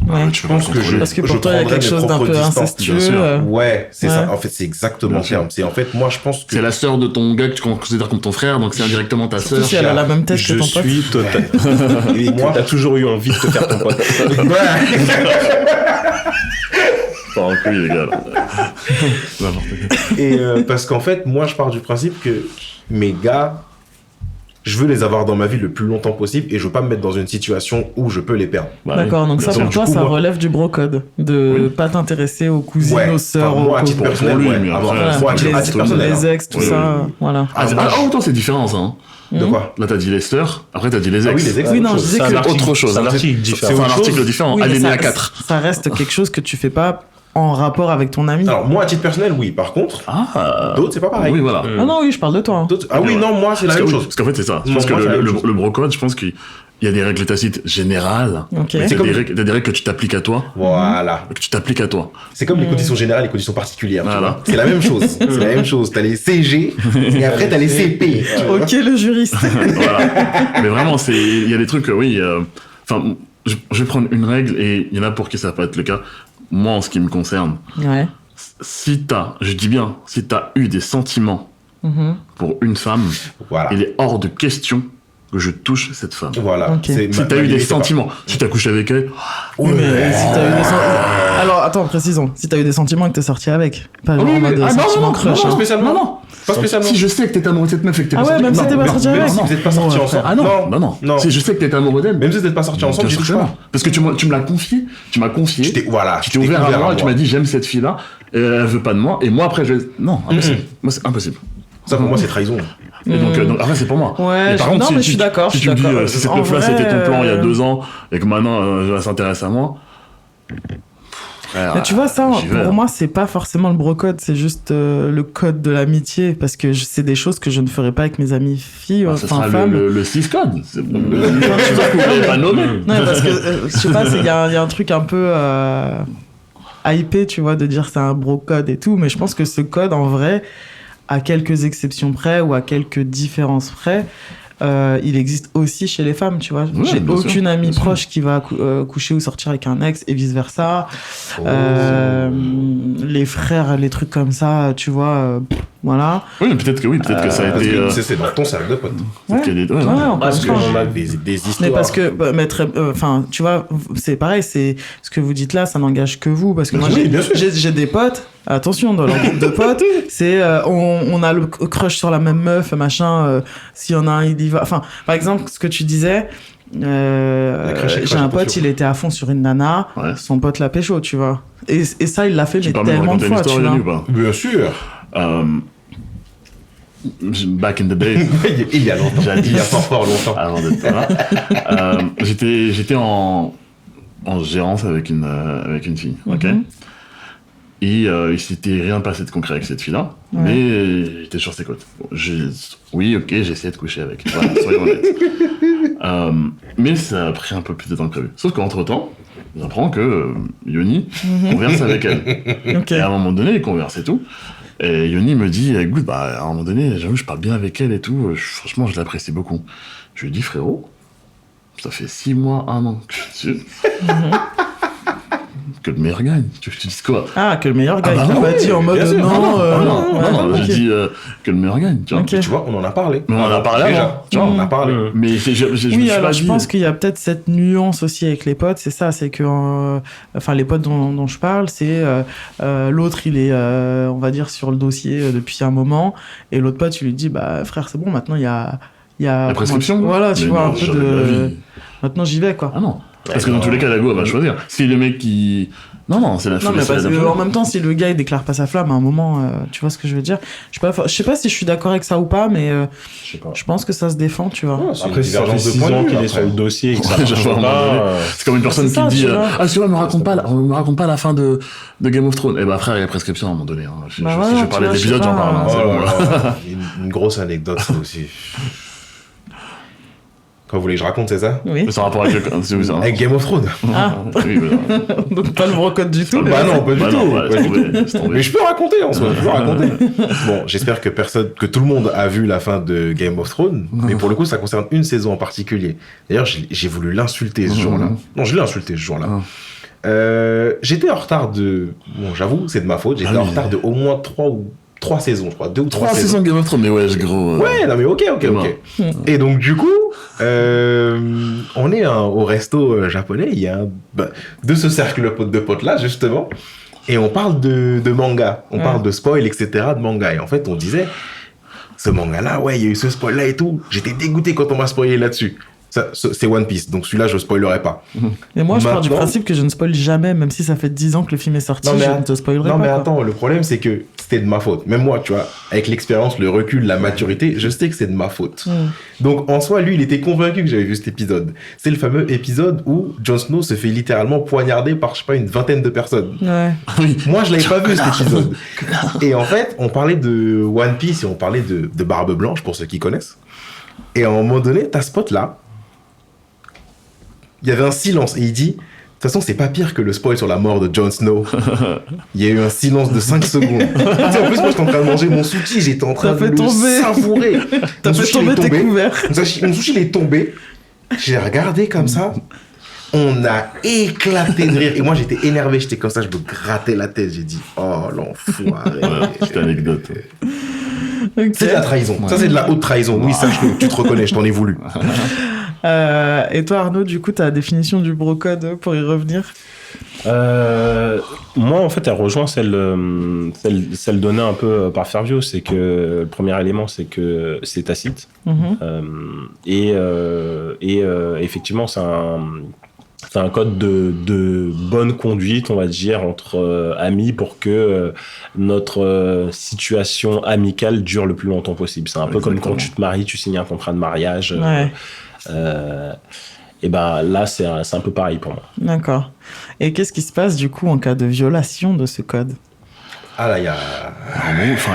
Ouais. Tu je peux pas pense que contrôler. Parce que pour je toi, il y a prendrais quelque mes chose d'un propres peu distances, incestueux. bien sûr. Ouais, c'est Ouais. ça. En fait, c'est exactement Bien le sûr. terme. C'est en fait, moi, je pense que C'est la sœur de ton gars que tu considères comme ton frère, donc c'est indirectement ta Surtout sœur. si elle a la même tête que Je ton pote. suis total. Et Moi- que t'as toujours eu envie de te faire ton pote. Pas en couille, les gars. Là. N'importe quoi. Et parce qu'en fait, moi, je pars du principe que mes gars, je veux les avoir dans ma vie le plus longtemps possible et je veux pas me mettre dans une situation où je peux les perdre. Bah D'accord, oui, donc bien ça sûr. pour toi, Du coup, ça moi- relève du brocode, de Oui. pas t'intéresser aux cousines, Ouais. aux sœurs, Enfin, moi, à aux titre pour personnel, lui, ouais. mais après, Avoir- Voilà, moi, à titre les, personnel, les hein. ex, tout Oui, ça, oui. voilà. Ah, moi, autant c'est différent ça. Hein. De quoi? Là t'as dit les sœurs, après t'as dit les ex. Ah oui, les ex. Oui, non, je disais C'est un que article- autre chose. C'est un hein. article C'est différent. un article différent, oui, mais alinéa ça, 4. ça reste quelque chose que tu fais pas en rapport avec ton ami. Alors, moi, à titre personnel, oui. Par contre, Ah. d'autres, c'est pas pareil. Oui, voilà. Ah non, oui, je parle de toi. Hein. D'autres- Ah oui, non, moi, c'est la Parce même que- chose. Parce qu'en fait, c'est ça. Je Non, pense que moi, c'est la même chose. le brocode, je pense qu'il y a des règles tacites générales. Ok. Mais C'est t'as comme- des règles que tu t'appliques à toi. Voilà. Que tu t'appliques à toi. C'est comme les conditions générales et les conditions particulières. Tu Voilà. vois. C'est la même chose. C'est la même chose. T'as les CG et après t'as les CP. tu vois. Ok, le juriste. Voilà. Mais vraiment, il y a des trucs, oui. Enfin, je vais prendre une règle et il y en a pour qui ça va pas être le cas. Moi, en ce qui me concerne, Ouais. si t'as eu des sentiments Mhm. pour une femme, Voilà. il est hors de question que je touche cette femme. Voilà. Ok. Si t'as eu des sentiments, si t'as couché avec elle, Oui, mais si t'as eu des sentiments... Alors, attends, précisons. Si t'as eu des sentiments et que t'es sorti avec. Pas genre en mode sentiment crush. non, hein. spécialement. non. Pas spécialement. Si je sais que t'es amoureux de cette meuf et que t'es Ah pas ouais, sorti- même si non, t'es pas non, sorti mais avec. Même si vous n'êtes pas sortis ensemble. Ah non, non. Si je sais que t'es amoureux d'elle. Même si vous n'êtes pas sortis ensemble, bien j'y sûr touche que pas. non. Parce que tu me l'as confié, tu m'as confié. Voilà. Tu t'es ouvert à moi et tu m'as dit j'aime cette fille-là, et elle veut pas de moi, et moi après je vais. Non, impossible. Moi c'est impossible. Ça, pour moi, c'est trahison. Et donc après c'est pour moi. Ouais, Mais par contre, non, mais je suis d'accord. Si je tu me suis dis d'accord. si cette En meuf-là vrai, c'était ton plan il y a 2 ans et que maintenant elle s'intéresse à moi. Frère, Mais tu vois, ça, j'y vais. pour moi, c'est pas forcément le brocode, c'est juste le code de l'amitié, parce que c'est des choses que je ne ferais pas avec mes amies filles, Ce enfin sera femmes. le 6 code. C'est pour ça que vous l'avez pas nommé. Non, parce que, je sais pas, il y a un truc un peu hypé, tu vois, de dire c'est un brocode et tout, mais je pense que ce code, en vrai, à quelques exceptions près ou à quelques différences près, il existe aussi chez les femmes, tu vois. Ouais, J'ai bien sûr, aucune amie bien sûr. proche qui va coucher ou sortir avec un ex et vice versa. Les frères, les trucs comme ça, tu vois, voilà. Oui, mais peut-être que ça a Parce été. que c'est dans ton cercle de potes. Peut-être qu'il y a des- ouais, Ouais, non. encore Parce une que fois. j'en ai Des histoires. Mais parce que, enfin, tu vois, c'est pareil, c'est ce que vous dites là, ça n'engage que vous, parce que moi, Oui, bien sûr. j'ai des potes. Attention, dans leur groupe de potes, c'est on a le crush sur la même meuf, machin. S'il y en a un, il y va. Enfin, par exemple, ce que tu disais. crush et J'ai un crush, pote, il était à fond sur une nana, Ouais. son pote l'a pécho, tu vois. Et ça, il l'a fait Tu mais peux me tellement de raconter une fois, tu histoire, vois. Yannick, ou pas? Bien sûr. Back in the days. Il y a longtemps. Il y a fort longtemps. Avant d'être là. J'étais en gérance avec une fille, ok. Mhm. Et il s'était rien passé de concret avec cette fille-là, Ouais. mais j'étais sur ses côtes. Bon, oui, ok, j'ai essayé de coucher avec. Voilà, soyons honnêtes. Mais ça a pris un peu plus de temps que prévu. Sauf qu'entre-temps, j'apprends que Yoni converse avec elle. Ok. Et à un moment donné, il converse et tout. Et Yoni me dit, écoute, à un moment donné, j'avoue, je parle bien avec elle et tout. Franchement, je l'apprécie beaucoup. Je lui dis, frérot, ça fait 6 mois, 1 an que je suis dessus. Que le meilleur gagne. Tu veux que je te dise quoi? Ah, que le meilleur gars, Ah bah il l'a pas oui, dit en mode bien sûr. non, non, ouais, j'ai ok. dit que le meilleur gagne. Tu vois. Ok. Tu vois, on en a parlé. Mais on en a parlé déjà. avant. Tu vois, on en a parlé. Mais je me suis Oui, alors pas je dit- pense qu'il y a peut-être cette nuance aussi avec les potes, c'est ça, c'est que, enfin, les potes dont je parle, c'est l'autre, il est, on va dire, sur le dossier depuis un moment, et l'autre pote, tu lui dis, bah frère, c'est bon, maintenant il y a La prescription. Voilà, tu Mais vois, non, un peu jamais de la de. vie. Maintenant j'y vais, quoi. Ah non. Parce que dans tous les cas, la go, elle va choisir. Si le mec qui. Non, c'est la Non, mais parce que en même temps, si le gars il déclare pas sa flamme à un moment, tu vois ce que je veux dire. Je sais pas si je suis d'accord avec ça ou pas, mais Je sais pas. je pense que ça se défend, tu vois. Après, si ça fait 6 ans qu'il est sur le dossier et que ça Ouais, marche je vois, à un moment pas, donné. C'est comme une personne c'est ça, qui me dit tu vois. ah, tu vois, me raconte pas la fin de Game of Thrones. Eh ben, frère, il y a prescription à un moment donné. Hein. Bah Si voilà, je tu parlais vois, d'épisode, je sais j'en pas. parle. Hein, Oh c'est bon, là là. là. Une grosse anecdote, ça aussi. Quand vous voulez que je raconte, c'est ça? Oui. C'est en rapport avec le. C'est où ça? Avec Game of Thrones. Ah, Oui, voilà. donc pas le brocode du tout. mais Bah vas-y. non, pas du Bah tout. non, ouais, pas laisse du tomber, tout. laisse tomber. Mais je peux raconter en soi, je peux raconter. Bon, j'espère que que tout le monde a vu la fin de Game of Thrones, mais pour le coup, ça concerne une saison en particulier. D'ailleurs, j'ai voulu l'insulter ce jour-là. Non, je l'ai insulté ce jour-là. J'étais en retard de. Bon, j'avoue, c'est de ma faute. J'étais Ah en oui. retard de au moins 3 saisons, je crois. 2 ou 3 3 saisons de Game of Thrones, mais ouais, gros. Ouais, non mais ok. Et donc du coup, on est au resto japonais, il y a de ce cercle de potes là justement, et on parle de manga, on parle de spoil, etc., de manga, et en fait on disait, ce manga là, ouais, il y a eu ce spoil là et tout, j'étais dégoûté quand on m'a spoilé là-dessus. Ça, c'est One Piece, donc celui-là je spoilerai pas. Et moi, je pars du Maintenant- principe que je ne spoil jamais, même si ça fait 10 ans que le film est sorti, Non, mais je ne te spoilerai Non pas. mais quoi. attends, le problème c'est que c'était de ma faute. Même moi, tu vois, avec l'expérience, le recul, la maturité, je sais que c'est de ma faute. Donc en soi, lui, il était convaincu que j'avais vu cet épisode. C'est le fameux épisode où Jon Snow se fait littéralement poignarder par, je sais pas, une vingtaine de personnes. Ouais. Oui. Moi, je l'avais pas vu cet épisode. Et en fait, on parlait de One Piece et on parlait de Barbe Blanche, pour ceux qui connaissent. Et à un moment donné, t'as ce pote-là, il y avait un silence et il dit... De toute façon, c'est pas pire que le spoil sur la mort de Jon Snow. Il y a eu un silence de 5 secondes. Tu sais, en plus, moi, j'étais en train de manger mon sushi, j'étais en train T'as de fait le tomber. savourer. T'as Mon fait sushi, il est tomber tes tombé. couverts. Mon sushi, il est tombé. J'ai regardé comme ça. On a éclaté de rire. Et moi, j'étais énervé. J'étais comme ça, je me grattais la tête. J'ai dit, oh, l'enfoiré. Ouais, petite anecdote. Ok. C'est de la trahison. Ça, c'est de la haute trahison. Oui, sache-le. Tu te reconnais, je t'en ai voulu. Et toi, Arnaud, du coup, ta définition du bro-code, pour y revenir? Moi, en fait, elle rejoint celle donnée un peu par Fervio. C'est que le premier élément, c'est que c'est tacite. Effectivement, c'est un code de bonne conduite, on va dire, entre amis pour que notre situation amicale dure le plus longtemps possible. C'est un peu comme quand tu te maries, tu signes un contrat de mariage. Ouais. Et ben là, c'est un peu pareil pour moi. D'accord. Et qu'est-ce qui se passe, du coup, en cas de violation de ce code? Ah là, il y a...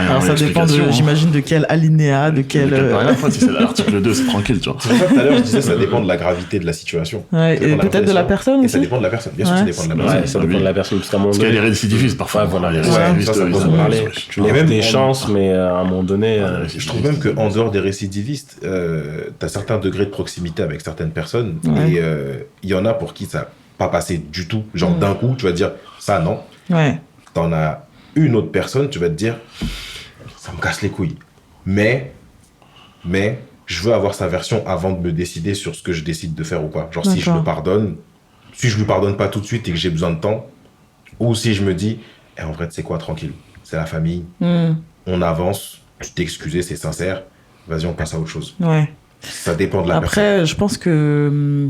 Alors, ça dépend, j'imagine, de quel alinéa, de quel... Si c'est l'article 2, c'est tranquille, tu vois. C'est pour ça que tout à l'heure, je disais, ça dépend de la gravité de la situation. Ouais, et peut-être de la personne Et aussi. ça dépend de la personne. Bien sûr, ça dépend de la personne. Ouais, ça dépend de la personne. Parce qu'à un moment Parce qu'il y a donné, les récidivistes, parfois. Ouais, voilà, les récidivistes, ça, ils peut ont- en parler. tu Et laisses même des en- chances, mais à un moment donné... Je trouve même qu'en dehors des récidivistes, tu as certains degrés de proximité avec certaines personnes. Ouais. Et il y en a pour qui ça n'a pas passé du tout. Genre, d'un coup, tu vas te dire, ça, non. Ouais. T'en as une autre personne, tu vas te dire, ça me casse les couilles. Mais, je veux avoir sa version avant de me décider sur ce que je décide de faire ou pas. Genre, si je D'accord. le pardonne, si je lui pardonne pas tout de suite et que j'ai besoin de temps, ou si je me dis, en vrai, tu sais quoi, tranquille, c'est la famille, on avance, tu t'es excusé, c'est sincère, vas-y, on passe à autre chose. Ouais. Ça dépend de la personne. Après, je pense que...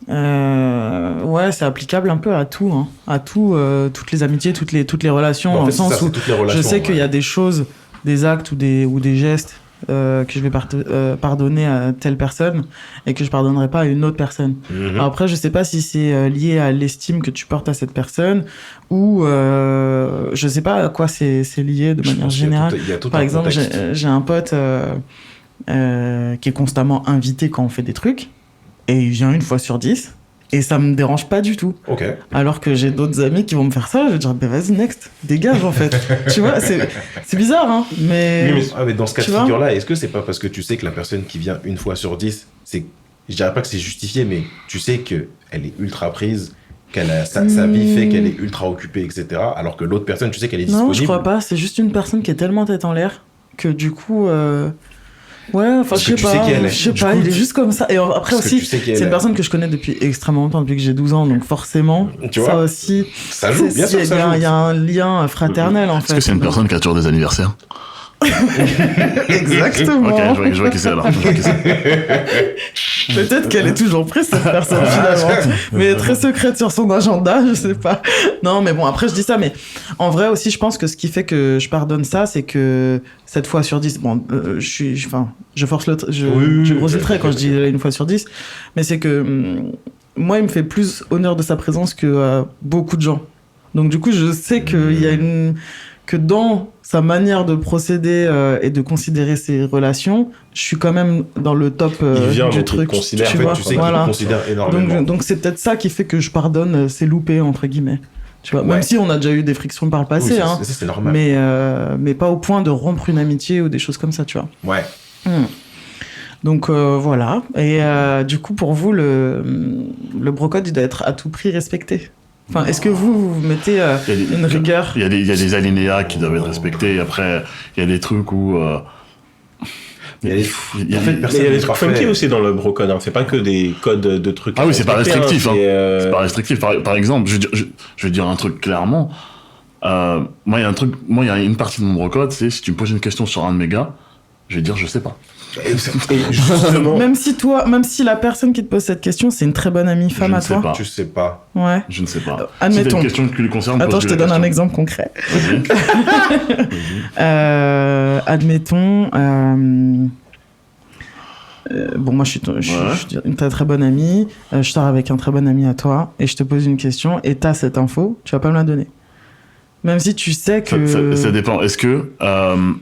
ouais, c'est applicable un peu à tout, hein. À tout, toutes les amitiés, toutes les relations, En dans fait, le c'est sens ça, c'est où toutes les relations, je sais qu'il y a ouais. des choses, des actes ou des gestes que je vais pardonner à telle personne et que je pardonnerai pas à une autre personne. Alors après, je sais pas si c'est lié à l'estime que tu portes à cette personne ou je sais pas à quoi c'est lié de Je manière pense qu'il y a générale. tout- il y a tout Par un exemple, contexte. j'ai un pote qui est constamment invité quand on fait des trucs et il vient une fois sur 10 et ça me dérange pas du tout. Ok. Alors que j'ai d'autres amis qui vont me faire ça, je vais dire, bah vas-y, next, dégage en fait. Tu vois, c'est bizarre, hein, mais... Mais dans ce cas de tu vois figure-là, est-ce que c'est pas parce que tu sais que la personne qui vient une fois sur 10, je dirais pas que c'est justifié, mais tu sais qu'elle est ultra prise, qu'elle a sa vie fait qu'elle est ultra occupée, etc. Alors que l'autre personne, tu sais qu'elle est disponible. Non, je crois pas, c'est juste une personne qui est tellement tête en l'air que du coup... Ouais, enfin, Parce je sais que tu sais pas, qui elle est. je sais Du pas, coup, il est juste comme ça. Et après parce que aussi, tu sais qui elle c'est une est. personne que je connais depuis extrêmement longtemps, depuis que j'ai 12 ans, donc forcément, Tu ça vois, aussi, ça joue, bien sûr, il y ça a joue. un lien fraternel en fait. Est-ce que c'est une personne qui a toujours des anniversaires? Exactement. Ok, je vois qui c'est alors. Je vois qui c'est. Peut-être qu'elle est toujours prise, cette personne, finalement. Mais elle est très secrète sur son agenda, je sais pas. Non, mais bon, après, je dis ça, mais en vrai aussi, je pense que ce qui fait que je pardonne ça, c'est que 7 fois sur 10, bon, je force le je grossis le trait quand je dis une fois sur 10, mais c'est que moi, il me fait plus honneur de sa présence que beaucoup de gens. Donc, du coup, je sais qu'il y a que dans sa manière de procéder et de considérer ses relations, je suis quand même dans le top Il vient, du donc il truc. considère. En fait, vois, tu sais voilà. qu'il considère énormément. Donc c'est peut-être ça qui fait que je pardonne ces loupés, entre guillemets. Tu vois, Ouais. même si on a déjà eu des frictions par le Oui, passé, hein, c'est normal. mais pas au point de rompre une amitié ou des choses comme ça, tu vois. Ouais. Donc voilà. Et du coup, pour vous, le brocode, il doit être à tout prix respecté. Enfin, est-ce que vous mettez une rigueur? Il y a des alinéas qui doivent être respectés. Après, il y a des trucs où... Il y a des- il y a en fait, des- personne Mais il y a des n'est trucs parfait. funky aussi dans le brocode. Hein. C'est pas que des codes de trucs. Ah oui, c'est pas respecter, restrictif. Hein. c'est, C'est pas restrictif. Par exemple, je vais dire un truc clairement. Moi, il y a une partie de mon brocode, c'est si tu me poses une question sur un de mes gars, je vais dire je sais pas. Et justement, Même si la personne qui te pose cette question, c'est une très bonne amie femme ne à sais toi. pas. Tu sais pas. Ouais. Je ne sais pas. Si t'as Admettons. une question qui lui concerne, Attends, je pose-lui te la donne un question. exemple concret. Vas-y. Admettons. Bon, moi, je suis une très très bonne amie. Je sors avec un très bon ami à toi et je te pose une question et t'as cette info, tu vas pas me la donner. Même si tu sais que. Ça dépend. Est-ce que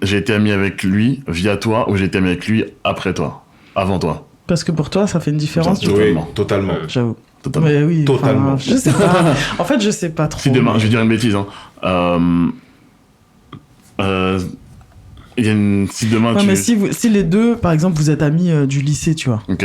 j'ai été ami avec lui via toi ou j'ai été ami avec lui après toi, avant toi? Parce que pour toi, ça fait une différence. Oui. Oui, totalement. J'avoue. Totalement. Mais oui. Totalement. Je sais pas. En fait, je sais pas trop. Si demain, je vais dire une bêtise, hein. Il y a une... Si demain Non, tu... mais si les deux, par exemple, vous êtes amis du lycée, tu vois. Ok.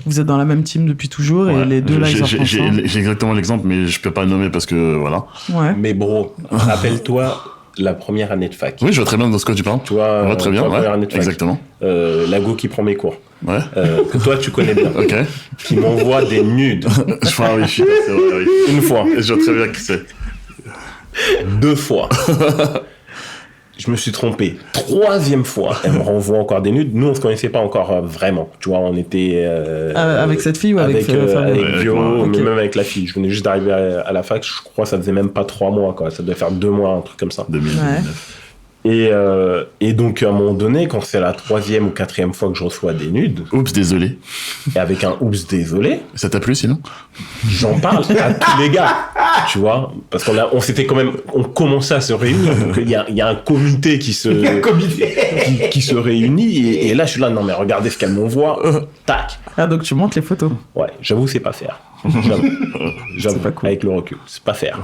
Vous êtes dans la même team depuis toujours et Ouais. les deux là, ils sortent ensemble. J'ai exactement l'exemple, mais je peux pas le nommer parce que voilà. Ouais. mais bro, rappelle-toi la première année de fac. Oui, je vois très bien de ce que tu parles. Tu vois, je vois très bien, toi, ouais, première année de fac. exactement. La go qui prend mes cours. Ouais. Que toi, tu connais bien. Ok. Qui m'envoie des nudes. Je vois, oui, c'est vrai, oui. Une fois. Et je vois très bien qui c'est. 2 fois. Je me suis trompé. 3e fois, elle me renvoie encore des nudes. Nous, on se connaissait pas encore vraiment. Tu vois, on était... avec cette fille ou avec avec Ouais, Vio, ouais, mais ok. même avec la fille. Je venais juste d'arriver à la fac. Je crois que ça faisait même pas 3 mois, quoi. Ça devait faire 2 mois, un truc comme ça. 2009. Et donc, à un moment donné, quand c'est la 3e ou 4e fois que je reçois des nudes, Oups, désolé. et avec un oups désolé, Ça t'a plu sinon? j'en parle à tous les gars, tu vois, parce on s'était quand même, on commençait à se réunir, donc il y a un comité qui se réunit, et là je suis là, non mais regardez ce qu'elle m'envoie, tac, Ah, donc tu montres les photos. ouais, j'avoue c'est pas faire, j'avoue, pas cool. avec le recul, c'est pas faire,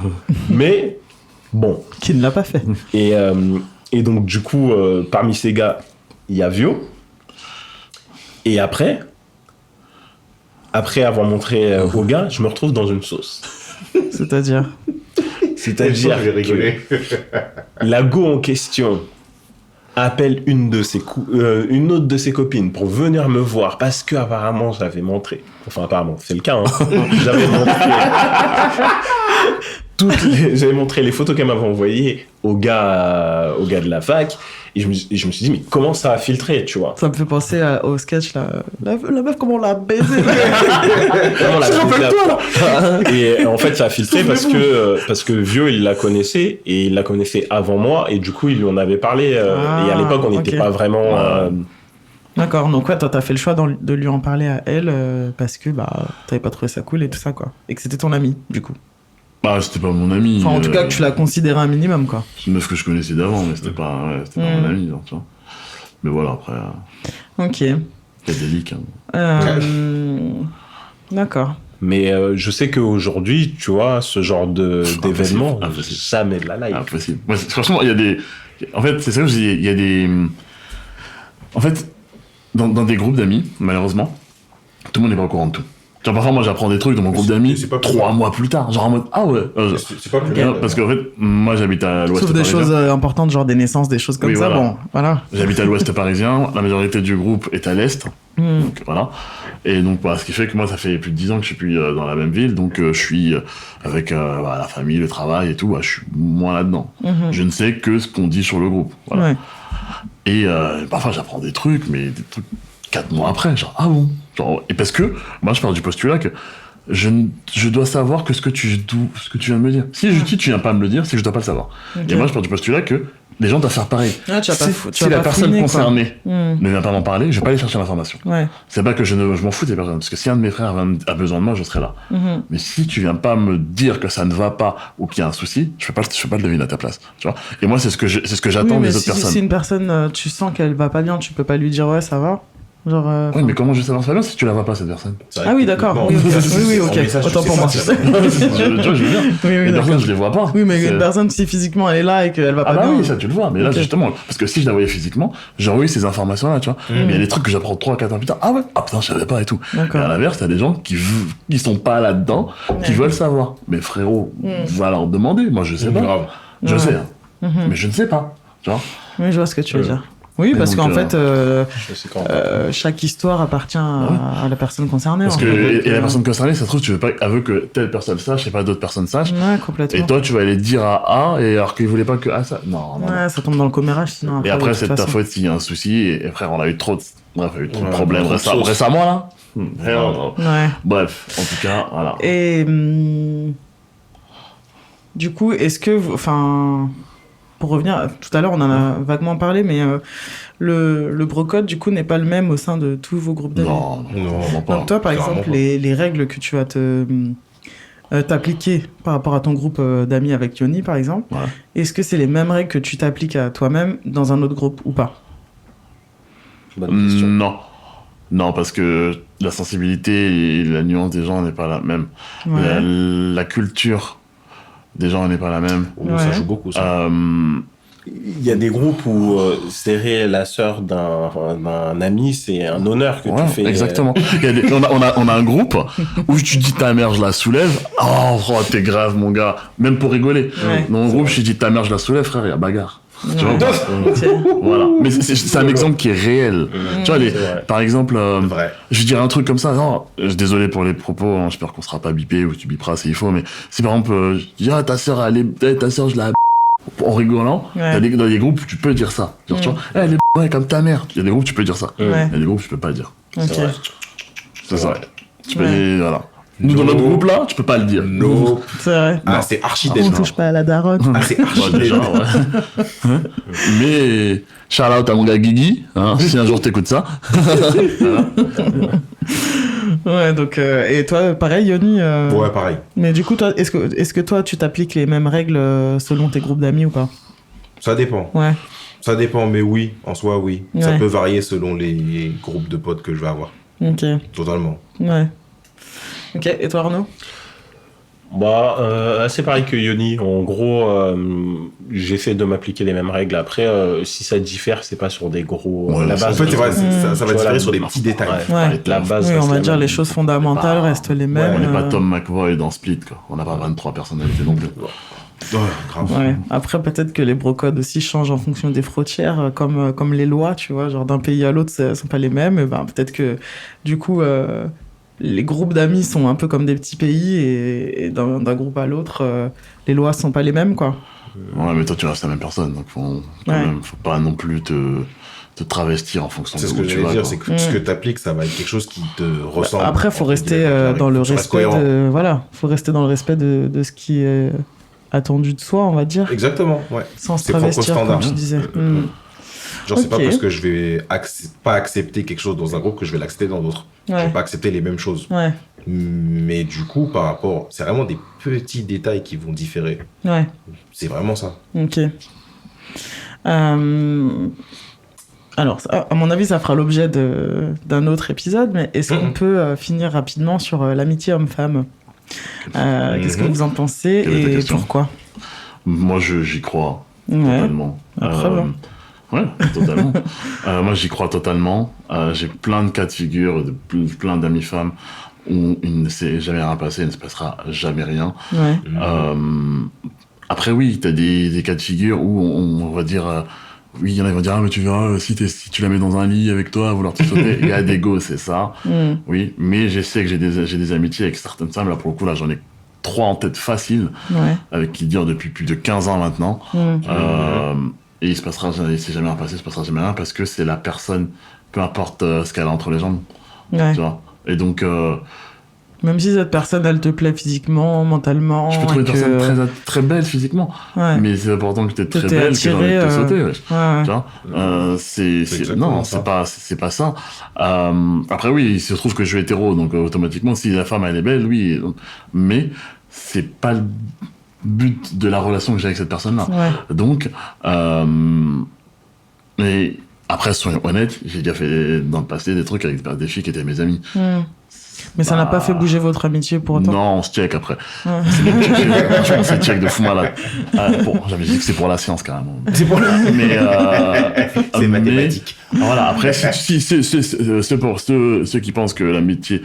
mais bon, Qui ne l'a pas fait. et donc du coup, parmi ces gars, il y a Vio, et après avoir montré au gars, je me retrouve dans une sauce. C'est-à-dire. C'est-à-dire J'ai rigolé. que la go en question appelle une autre de ses copines pour venir me voir parce que apparemment j'avais montré, enfin apparemment c'est le cas, hein, j'avais montré les photos qu'elle m'avait envoyées au gars de la fac, et je me suis dit mais comment ça a filtré, tu vois. Ça me fait penser au sketch là. La meuf, comment on l'a baisé. Vraiment, la Rappelle-toi là. Et en fait, ça a filtré parce que Vio, il la connaissait, et il la connaissait avant moi, et du coup, il lui en avait parlé. Et à l'époque, on n'était ok. pas vraiment... D'accord, donc ouais, toi t'as fait le choix de lui en parler à elle parce que bah t'avais pas trouvé ça cool et tout ça quoi. Et que c'était ton ami du coup. Bah, c'était pas mon ami. Enfin en tout cas que tu l'as considéré un minimum quoi. C'est une meuf que je connaissais d'avant, mais c'était pas, pas mon ami, genre, tu vois. Mais voilà, après, Ok. il y a des leaks. Hein. D'accord. Mais je sais qu'aujourd'hui, tu vois, ce genre d'événement, Impossible. jamais de la live. Impossible. Moi, franchement, il y a des... En fait, c'est ça que je dis, il y a des... En fait, dans des groupes d'amis, malheureusement, tout le monde n'est pas au courant de tout. Genre, parfois, moi, j'apprends des trucs dans mon groupe d'amis c'est pas plus 3 grave. mois plus tard. Genre en mode, ah ouais. C'est pas plus Non, parce qu'en fait, moi, j'habite à l'ouest Sauf des parisien. choses importantes genre des naissances, des choses comme Oui, ça. voilà. Bon, voilà. J'habite à l'ouest parisien. La majorité du groupe est à l'est. Donc, voilà. Et donc, voilà, ce qui fait que moi, ça fait plus de 10 ans que je suis plus dans la même ville. Donc, je suis avec voilà, la famille, le travail et tout. Je suis moins là-dedans. Je ne sais que ce qu'on dit sur le groupe. Voilà. Ouais. Et parfois, j'apprends des trucs, mais des trucs 4 mois après. Genre, ah bon? Genre, et parce que, moi, je pars du postulat que je dois savoir que ce que tu viens de me dire. Si tu viens pas me le dire, c'est que je dois pas le savoir. Ok. Et moi, je pars du postulat que les gens doivent faire pareil. Ah, tu vas pas Si, fou- tu si vas la pas personne fouiner, quoi. concernée ne vient pas m'en parler, je vais pas aller chercher l'information. Ouais. C'est pas que je m'en fous des personnes, parce que si un de mes frères a besoin de moi, je serai là. Mais si tu viens pas me dire que ça ne va pas ou qu'il y a un souci, je peux pas le deviner à ta place. Tu vois. Et moi, c'est ce que j'attends Oui, mais des autres si personnes. une personne, tu sens qu'elle va pas bien, tu peux pas lui dire ouais, ça va. Genre. Oui, mais comment je vais savoir ça bien si tu la vois pas, cette personne? Ah oui, d'accord. Oui, ok. Oui, ok. Autant pour moi. Tu vois, je veux dire. Oui, Les d'accord. personnes, je les vois pas. Oui, mais C'est- une personne, si physiquement elle est là et qu'elle va Ah pas bah bien. oui, ça tu le vois, mais là Ok. justement, parce que si je la voyais physiquement, j'aurais eu ces informations-là, tu vois. Mais il y a des trucs que j'apprends 3-4 ans plus tard, ah ouais, ah putain, je savais pas et tout. Et D'accord. à l'inverse, t'as des gens qui sont pas là-dedans, qui Ouais. veulent savoir. Mais frérot, va leur demander, moi je sais pas. Grave. Je Ouais. sais, hein. Mais je ne sais pas, tu vois. Oui, je vois ce que tu veux dire. Oui, Et parce donc, qu'en fait, Je sais quand chaque histoire appartient à la personne concernée. Parce en que, fait. et la personne concernée, ça se trouve, tu veux pas avouer que telle personne sache et pas d'autres personnes sachent. Ouais, complètement. Et toi, tu vas aller dire à A, et alors qu'il voulait pas que A ça. Non, non. Ouais, ça tombe dans le commérage sinon. Et après, de c'est toute de ta façon. faute s'il y a un souci. Et frère, on a eu trop de, bref, il y a eu trop de Ouais, problèmes trop de sauce. récemment, là. Non. Ouais. Bref, en tout cas, voilà. Et du coup, est-ce que, enfin, pour revenir, tout à l'heure on en a vaguement parlé, mais le brocode du coup n'est pas le même au sein de tous vos groupes d'amis. Non, vraiment pas. Donc toi, par Clairement exemple, pas. les règles que tu vas t'appliquer par rapport à ton groupe d'amis avec Yoni, par exemple, Ouais. est-ce que c'est les mêmes règles que tu t'appliques à toi-même dans un autre groupe ou pas? Bonne question. Non. Non, parce que la sensibilité et la nuance des gens n'est pas la même. Ouais. La culture des gens n'est pas la même. Nous, ça Ouais. joue beaucoup, ça. Il y a des groupes où serrer la sœur d'un ami, c'est un honneur que tu fais. Exactement. On a un groupe où tu dis ta mère, je la soulève. Oh, t'es grave, mon gars. Même pour rigoler. Ouais. Dans le groupe, je dis ta mère, je la soulève, frère, il y a bagarre. Tu vois, Ok. voilà. Mais c'est un exemple qui est réel. Tu vois, par exemple, Vrai. je dirais un truc comme ça. Non, désolé pour les propos, hein, j'espère qu'on sera pas bipé ou tu biperas s'il faut, mais si par exemple, je dis, ta sœur, je la en rigolant, Ouais. dans des groupes, tu peux dire ça. Genre, tu vois, elle est comme ta mère. Il y a des groupes, tu peux dire ça. Ouais. Il y a des groupes, tu peux pas le dire. Ok. C'est vrai. C'est ça. Tu peux Ouais. dire, voilà. Nous, dans No. notre groupe là, tu peux pas le dire. No. C'est vrai. Ah, c'est archi On décevant. touche pas à la daronne. Ah, c'est archi Ouais, déjà, décevant. ouais. Mais, shout out à mon gars Guigui, hein, si un jour t'écoutes ça. Ouais, donc, et toi, pareil, Yoni Ouais, pareil. Mais du coup, toi, est-ce que toi, tu t'appliques les mêmes règles selon tes groupes d'amis ou pas? Ça dépend. Ouais. Ça dépend, mais oui, en soi, oui. Ça Ouais. peut varier selon les groupes de potes que je vais avoir. Ok. Totalement. Ouais. Ok, et toi, Arnaud? Assez pareil que Yoni. En gros, j'essaie de m'appliquer les mêmes règles. Après, si ça diffère, c'est pas sur des gros. Ouais, la ça, En base. fait, c'est vrai, ça Tu va vois, différer la- sur des petits détails. Ouais. La base. Oui, reste on va la dire même. les choses fondamentales pas- restent les mêmes. On n'est pas Tom McVoy dans Split, quoi. On n'a pas 23 personnalités non plus. Ouais, grave. Ouais. Après, peut-être que les brocodes aussi changent en fonction des frontières, comme les lois, tu vois. Genre, d'un pays à l'autre, ce sont pas les mêmes. Et ben, peut-être que, du coup, les groupes d'amis sont un peu comme des petits pays et d'un groupe à l'autre, les lois sont pas les mêmes, quoi. Ouais, mais toi, tu restes la même personne. Donc, faut pas non plus te travestir en fonction C'est de ce où que tu j'allais vas. dire, quoi. c'est que ce que t'appliques, ça va être quelque chose qui te ressemble. Après, faut entre rester guillemets, dans le faut que tu restes respect cohérent. voilà, faut rester dans le respect de ce qui est attendu de soi, on va dire, Exactement, ouais. sans se Tes propres travestir, comme standards. tu disais. Mm. Genre, c'est pas Ok. parce que je vais pas accepter quelque chose dans un groupe que je vais l'accepter dans l'autre. Je Ouais. vais pas accepter les mêmes choses. Ouais, Mais du coup, par rapport... C'est vraiment des petits détails qui vont différer. ouais, C'est vraiment ça. ok. Alors, à mon avis, ça fera l'objet d'un autre épisode, mais est-ce qu'on peut finir rapidement sur l'amitié homme-femme? Qu'est-ce que vous en pensez Quelle est ta et question pourquoi? Moi, j'y crois Ouais. totalement. Après, bon. Ouais, totalement. Moi, j'y crois totalement. J'ai plein de cas de figure, plein d'amis femmes où il ne s'est jamais rien passé, il ne se passera jamais rien. Ouais. Après, oui, t'as des cas de figure où on va dire... oui, il y en a qui vont dire, ah, mais tu verras, si tu la mets dans un lit avec toi, à vouloir te sauter, il y a des go, c'est ça. Mm. Oui, mais je sais que j'ai des amitiés avec certaines femmes, là, pour le coup, là, j'en ai 3 en tête facile, Ouais. avec qui durent depuis plus de 15 ans maintenant. Mm. Et il s'est jamais rien passé, il se passera jamais rien, parce que c'est la personne, peu importe ce qu'elle a entre les jambes, Ouais. tu vois. Et donc, Même si cette personne, elle te plaît physiquement, mentalement. je peux trouver une et personne que- très belle physiquement, Ouais. mais c'est important que tu es Que très t'es belle, que j'ai envie de te attiré, sauter, wesh. Ouais. Tu vois, exactement non, ça. c'est pas ça. Après, oui, il se trouve que je suis hétéro, donc automatiquement, si la femme elle est belle, oui, mais c'est pas le but de la relation que j'ai avec cette personne-là. Ouais. Donc, mais après, soyons honnêtes, j'ai déjà fait dans le passé des trucs avec des filles qui étaient mes amies. Mm. Mais ça n'a Bah, pas fait bouger votre amitié pour autant. Non, on se check après. Ouais. Franchement, c'est check de fou malade. Bon, j'avais dit que c'est pour la science carrément. C'est pour Mais C'est mathématique. Voilà, après, ceux qui pensent que l'amitié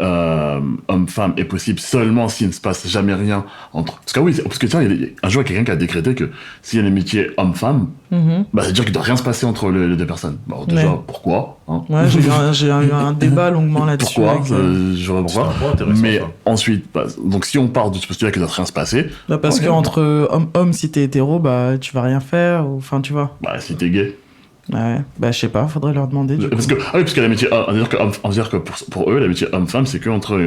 homme-femme est possible seulement s'il ne se passe jamais rien entre. Parce que oui, parce que tiens, un jour, il y a quelqu'un qui a décrété que s'il y a une amitié homme-femme, Mhm. bah, c'est-à-dire qu'il ne doit rien se passer entre les deux personnes. Bon, déjà, Ouais. pourquoi hein Ouais, j'ai eu un débat longuement là-dessus. Pourquoi avec, Je vois C'est un pourquoi. point intéressant, Mais ça. ensuite, bah, donc si on part de ce postulat qu'il ne doit rien se passer, Bah, parce Ok. que entre homme, si t'es hétéro, bah tu vas rien faire. Enfin, tu vois. bah, si t'es gay. Ouais. Bah, je sais pas, faudrait leur demander. Du coup. Parce que l'amitié, on va dire que pour eux, l'amitié homme-femme, c'est qu'entre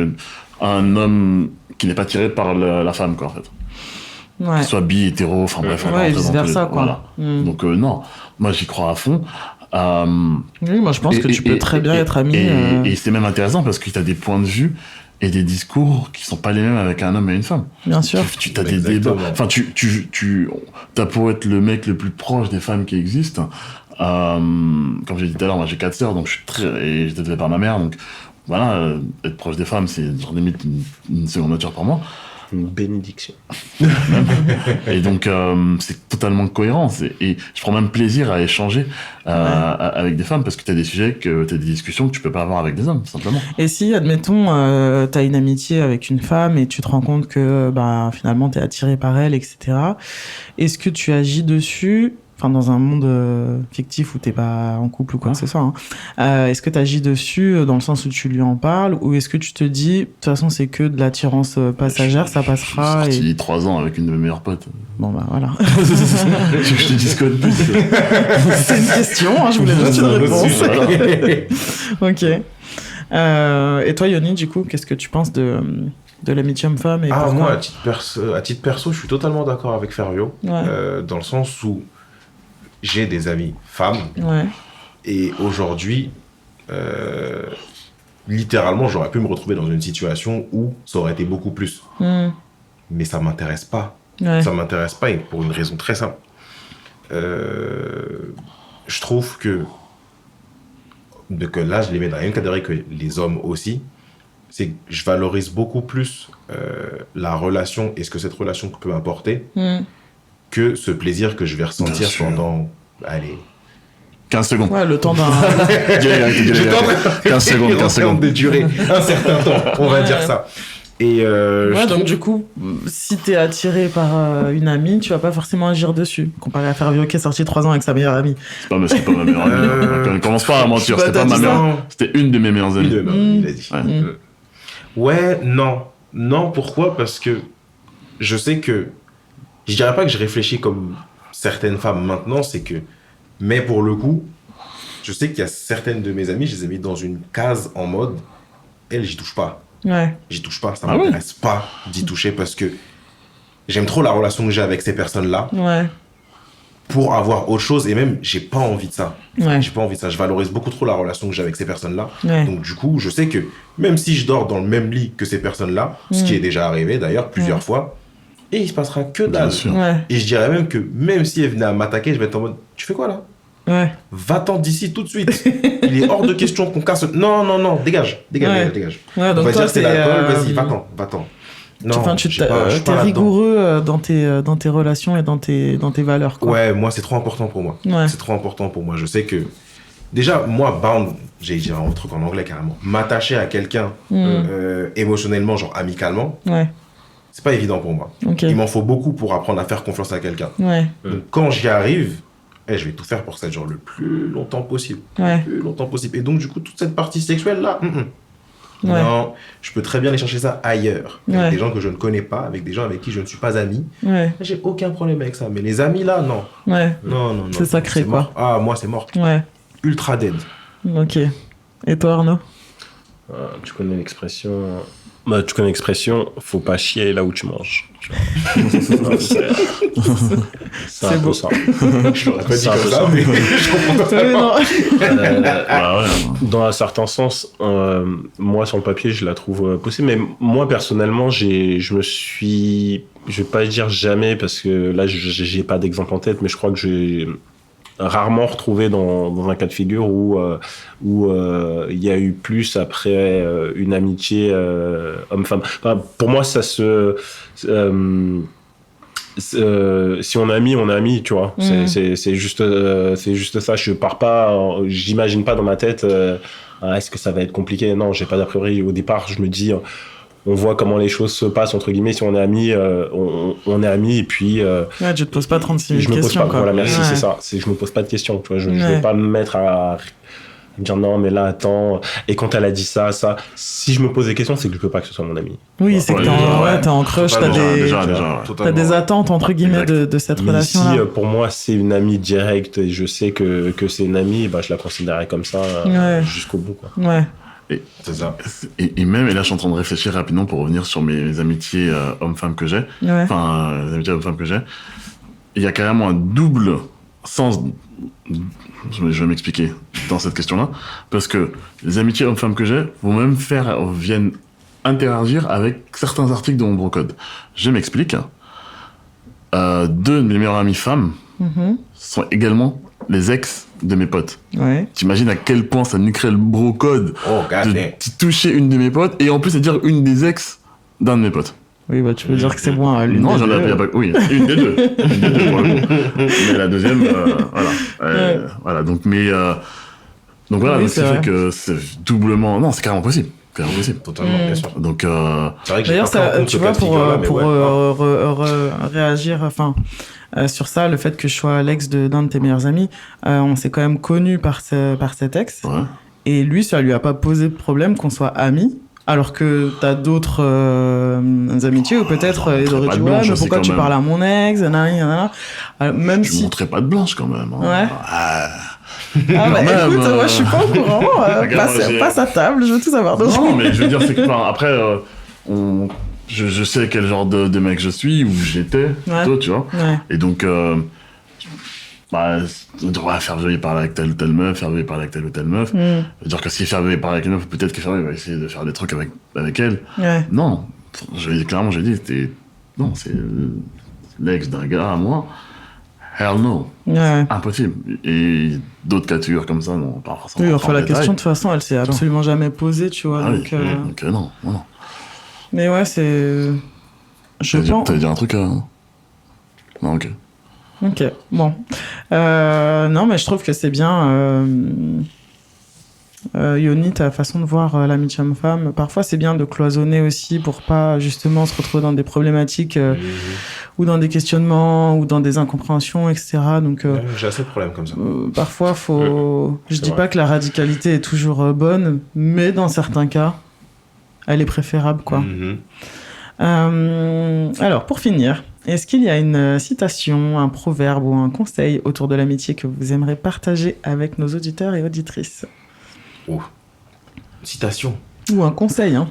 un homme qui n'est pas tiré par la femme, quoi, en fait. Ouais. Qu'il soit bi, hétéro, enfin bref, on va Ouais, rentrer vice dans tous les- versa, quoi. Voilà. Mm. Donc, non, moi j'y crois à fond. Oui, moi je pense que tu peux très bien être ami. Et c'est même intéressant parce que tu as des points de vue et des discours qui sont pas les mêmes avec un homme et une femme. Bien sûr. Tu as des Exactement. débats. Enfin, t'as pour être le mec le plus proche des femmes qui existent. Comme j'ai dit tout à l'heure, moi j'ai 4 sœurs, donc je suis et j'étais élevé par ma mère, donc voilà, être proche des femmes, c'est genre limite une seconde nature pour moi. Une bénédiction. Et donc, c'est totalement cohérent. Et je prends même plaisir à échanger avec des femmes parce que t'as des sujets, t'as des discussions que tu peux pas avoir avec des hommes, tout simplement. Et si, admettons, t'as une amitié avec une femme et tu te rends compte que finalement t'es attiré par elle, etc. Est-ce que tu agis dessus, enfin dans un monde fictif où t'es pas en couple ou quoi que ce soit, est-ce que tu agis dessus dans le sens où tu lui en parles, ou est-ce que tu te dis de toute façon c'est que de l'attirance passagère, ça passera? Je suis sorti 3 ans avec une de mes meilleures potes. Bon voilà. Je te dis ce que de plus. C'est une question, je voulais juste une réponse. Ok. Et toi Yoni, du coup, qu'est-ce que tu penses de l'amitié homme-femme et pourquoi? Moi, à titre perso, je suis totalement d'accord avec Fervio, dans le sens où j'ai des amis femmes, et aujourd'hui, littéralement, j'aurais pu me retrouver dans une situation où ça aurait été beaucoup plus. Mais ça m'intéresse pas. Ça m'intéresse pas, et pour une raison très simple. Je trouve que là, je les mets dans la même catégorie que les hommes aussi. C'est que je valorise beaucoup plus la relation et ce que cette relation peut m'apporter que ce plaisir que je vais ressentir pendant, 15 secondes. Ouais, le temps d'un... 15 secondes. de durée, un certain temps, on va dire ça. Et donc du coup, si t'es attiré par une amie, tu vas pas forcément agir dessus. Comparé à Fervio qui est sorti 3 ans avec sa meilleure amie. C'est pas ma meilleure amie. Commence pas à mentir, c'était pas ma meilleure. C'était une de mes meilleures amies. Il a dit. Ouais, non. Non, pourquoi? Parce que je sais que... Je dirais pas que je réfléchis comme certaines femmes maintenant, c'est que... Mais pour le coup, je sais qu'il y a certaines de mes amies, je les ai mis dans une case en mode... Elle, j'y touche pas. J'y touche pas, ça m'intéresse pas d'y toucher parce que j'aime trop la relation que j'ai avec ces personnes-là. Pour avoir autre chose, et même, j'ai pas envie de ça. J'ai pas envie de ça. Je valorise beaucoup trop la relation que j'ai avec ces personnes-là. Donc, du coup, je sais que même si je dors dans le même lit que ces personnes-là, ce qui est déjà arrivé d'ailleurs plusieurs fois, et il se passera que dalle. Et je dirais même que même si elle venait à m'attaquer, je vais être en mode, tu fais quoi là? Va-t'en d'ici tout de suite. Il est hors de question qu'on casse. Non, dégage. Ouais, donc on va toi, dire c'est l'alcool, vas-y, va-t'en. Non, t'es rigoureux dans tes relations et dans tes valeurs, quoi. Ouais, moi, c'est trop important pour moi. C'est trop important pour moi. Je sais que... Déjà, moi, bound, j'ai dit un truc en anglais carrément. M'attacher à quelqu'un émotionnellement, genre amicalement, c'est pas évident pour moi. Il m'en faut beaucoup pour apprendre à faire confiance à quelqu'un. Donc, quand j'y arrive, je vais tout faire pour que ça dure le plus longtemps possible. Et donc, du coup, toute cette partie sexuelle-là... Non, je peux très bien aller chercher ça ailleurs. Avec des gens que je ne connais pas, avec des gens avec qui je ne suis pas ami. J'ai aucun problème avec ça. Mais les amis là, non. Non. C'est sacré, quoi. Mort. Ah, moi, c'est mort. Ultra dead. Ok. Et toi, Arnaud? Tu connais l'expression... faut pas chier là où tu manges. C'est un peu ça. Je l'aurais pas dit comme ça, mais je comprends totalement. Dans un certain sens, moi, sur le papier, je la trouve possible. Mais moi, personnellement, je vais pas dire jamais, parce que là, j'ai pas d'exemple en tête, mais je crois que j'ai rarement retrouvé dans un cas de figure où il y a eu plus après une amitié homme-femme. Enfin, pour moi, ça se... si on est amis, tu vois. C'est juste ça. Je pars pas... J'imagine pas dans ma tête est-ce que ça va être compliqué. Non, j'ai pas d'a priori. Au départ, je me dis... On voit comment les choses se passent, entre guillemets. Si on est amis, on est amis, et puis... tu te poses pas 36 000 questions, quoi. Voilà, merci, c'est ça. Je me pose pas de questions, tu vois. Je vais pas me mettre à dire non, mais là, attends. Et quand elle a dit ça, si je me pose des questions, c'est que je peux pas que ce soit mon ami. Oui, c'est que t'es en crush, t'as des attentes, entre guillemets, de cette relation-là. Si pour moi, c'est une amie directe, et je sais que c'est une amie, je la considérerais comme ça jusqu'au bout, quoi. C'est ça. Et même, et là, je suis en train de réfléchir rapidement pour revenir sur mes amitiés hommes-femmes que j'ai. Enfin, les amitiés hommes-femmes que j'ai. Il y a carrément un double sens. Je vais m'expliquer dans cette question-là. Parce que les amitiés hommes-femmes que j'ai viennent interagir avec certains articles de mon brocode. Je m'explique. 2 de mes meilleures amies femmes sont également les ex de mes potes. T'imagines à quel point ça nuquerait le brocode de toucher une de mes potes et en plus c'est dire une des ex d'un de mes potes. Oui, bah, tu peux dire que c'est moi, l'une Non, des j'en ai deux. appris. Oui, une des deux. Une des deux, pour le coup. Mais la deuxième, voilà. Voilà, donc, donc voilà, Oui, donc c'est ça vrai. fait que c'est doublement. Non, c'est carrément possible. Carrément possible. Totalement, bien sûr. Donc, C'est vrai que j'ai D'ailleurs, pas pris en ça, compte tu ce vois, cas de pour, figure-là, mais pour ouais. réagir, enfin, sur ça, le fait que je sois l'ex d'un de tes meilleurs amis, on s'est quand même connus par cet ex. ouais. Et lui, ça lui a pas posé de problème qu'on soit amis. Alors que t'as d'autres amitiés où peut-être ils auraient pas dit de ouais, blanche mais aussi, pourquoi quand tu même. parles à mon ex, nanani, nanana. Même Je si. montrais pas de blanche quand même. Hein. Ouais. Ah. Ah bah même, écoute, moi je suis pas au courant. Regarde, moi, Passe à table, je veux tout savoir. Donc. Non, mais je veux dire, c'est que enfin, après, je sais quel genre de mec je suis, où j'étais, plutôt, tu vois. Ouais. Et donc, ouais, faire veuiller parler avec telle ou telle meuf, faire veuiller parler avec telle ou telle meuf. C'est-à-dire que si faire veuiller parler avec une meuf, peut-être que faire veuiller va essayer de faire des trucs avec elle. Ouais. Non, clairement, j'ai dit, non, c'est l'ex d'un gars à moi. Hell no. Ouais. Impossible. Et d'autres cas de figure comme ça, non, pas forcément. Oui, enfin la en détail. question de toute façon, elle s'est absolument jamais posée, tu vois. Ah oui, donc, donc non, non. Mais ouais, c'est. Je pense. T'allais dire un truc Non, ok. Ok, bon. Non, mais je trouve que c'est bien. Yoni, ta façon de voir l'amitié homme-femme, parfois c'est bien de cloisonner aussi pour pas justement se retrouver dans des problématiques ou dans des questionnements ou dans des incompréhensions, etc. Donc J'ai assez de problèmes comme ça. parfois faut. Je c'est dis vrai. pas que la radicalité est toujours bonne, mais dans certains cas, elle est préférable, quoi. Alors, pour finir, est-ce qu'il y a une citation, un proverbe ou un conseil autour de l'amitié que vous aimeriez partager avec nos auditeurs et auditrices ? Oh. Citation. Ou un conseil, hein ?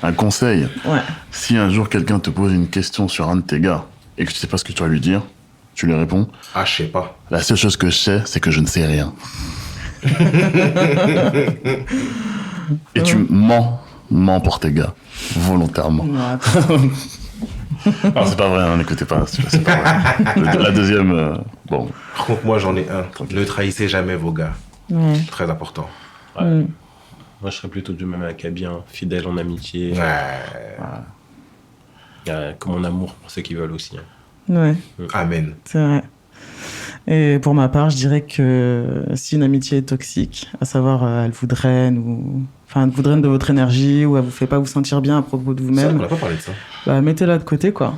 Un conseil, Ouais. si un jour quelqu'un te pose une question sur un de tes gars et que tu sais pas ce que tu vas lui dire, tu lui réponds, Ah, je sais pas. la seule chose que je sais, c'est que je ne sais rien. Et tu mens pour tes gars, volontairement. Non, attends. Alors c'est pas vrai, hein, n'écoutez pas, c'est pas vrai. La deuxième, bon, Par contre, moi, j'en ai un. Ne trahissez jamais vos gars. Ouais. Très important. Ouais. Mm. Moi, je serais plutôt du même avec bien fidèle en amitié. Comme en amour pour ceux qui veulent aussi. Hein. Ouais, Amen. c'est vrai. Et pour ma part, je dirais que si une amitié est toxique, à savoir elle vous draine ou... Enfin, elle vous draine de votre énergie ou elle vous fait pas vous sentir bien à propos de C'est vrai qu'on vous-même, n'a pas parlé de ça. bah, mettez-la de côté, quoi.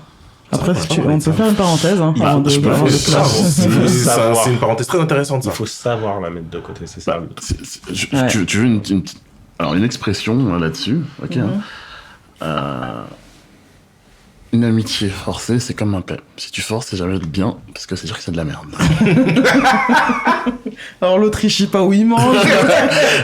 Après, C'est vrai si qu'on tu... a pas parlé on de peut ça. faire une parenthèse, hein, Bah, avant de... je peux avant de faire clore. C'est une parenthèse très intéressante, ça. Il faut savoir la mettre de côté, c'est ça. Ouais. tu veux une expression là-dessus, ok, hein. Une amitié forcée, c'est comme un paix. Si tu forces, c'est jamais bien, parce que c'est sûr que c'est de la merde. Alors l'autre, il chie pas où il mange.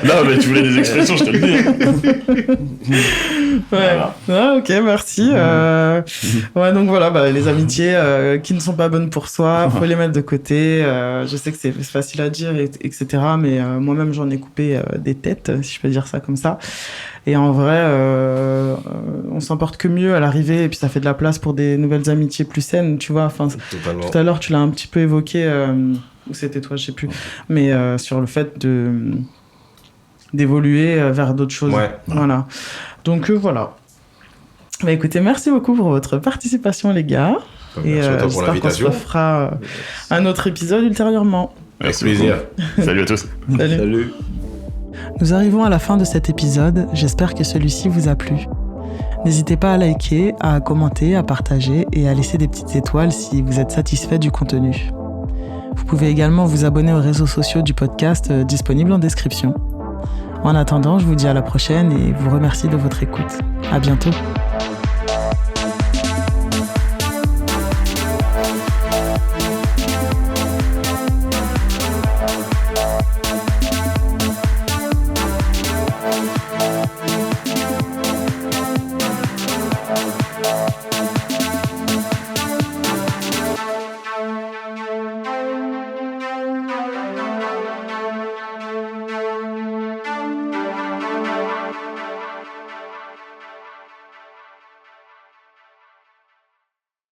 Non, mais tu voulais des expressions, je te le dis. Ouais. Voilà. Ah, ok, merci. Ouais, donc voilà, bah, les amitiés qui ne sont pas bonnes pour soi, faut les mettre de côté. Je sais que c'est facile à dire, etc. Mais moi-même, j'en ai coupé des têtes, si je peux dire ça comme ça. Et en vrai, on s'en porte que mieux à l'arrivée, et puis ça fait de la place pour des nouvelles amitiés plus saines, tu vois. Enfin, Totalement. tout à l'heure, tu l'as un petit peu évoqué, ou c'était toi, je sais plus, mais sur le fait d'évoluer vers d'autres choses. Ouais. Voilà. Donc voilà. Bah écoutez, merci beaucoup pour votre participation, les gars. Et Merci à toi pour j'espère qu'on se l'invitation. refera un autre épisode ultérieurement. Avec plaisir. Salut à tous. Salut. Salut. Nous arrivons à la fin de cet épisode. J'espère que celui-ci vous a plu. N'hésitez pas à liker, à commenter, à partager et à laisser des petites étoiles si vous êtes satisfait du contenu. Vous pouvez également vous abonner aux réseaux sociaux du podcast disponibles en description. En attendant, je vous dis à la prochaine et vous remercie de votre écoute. À bientôt.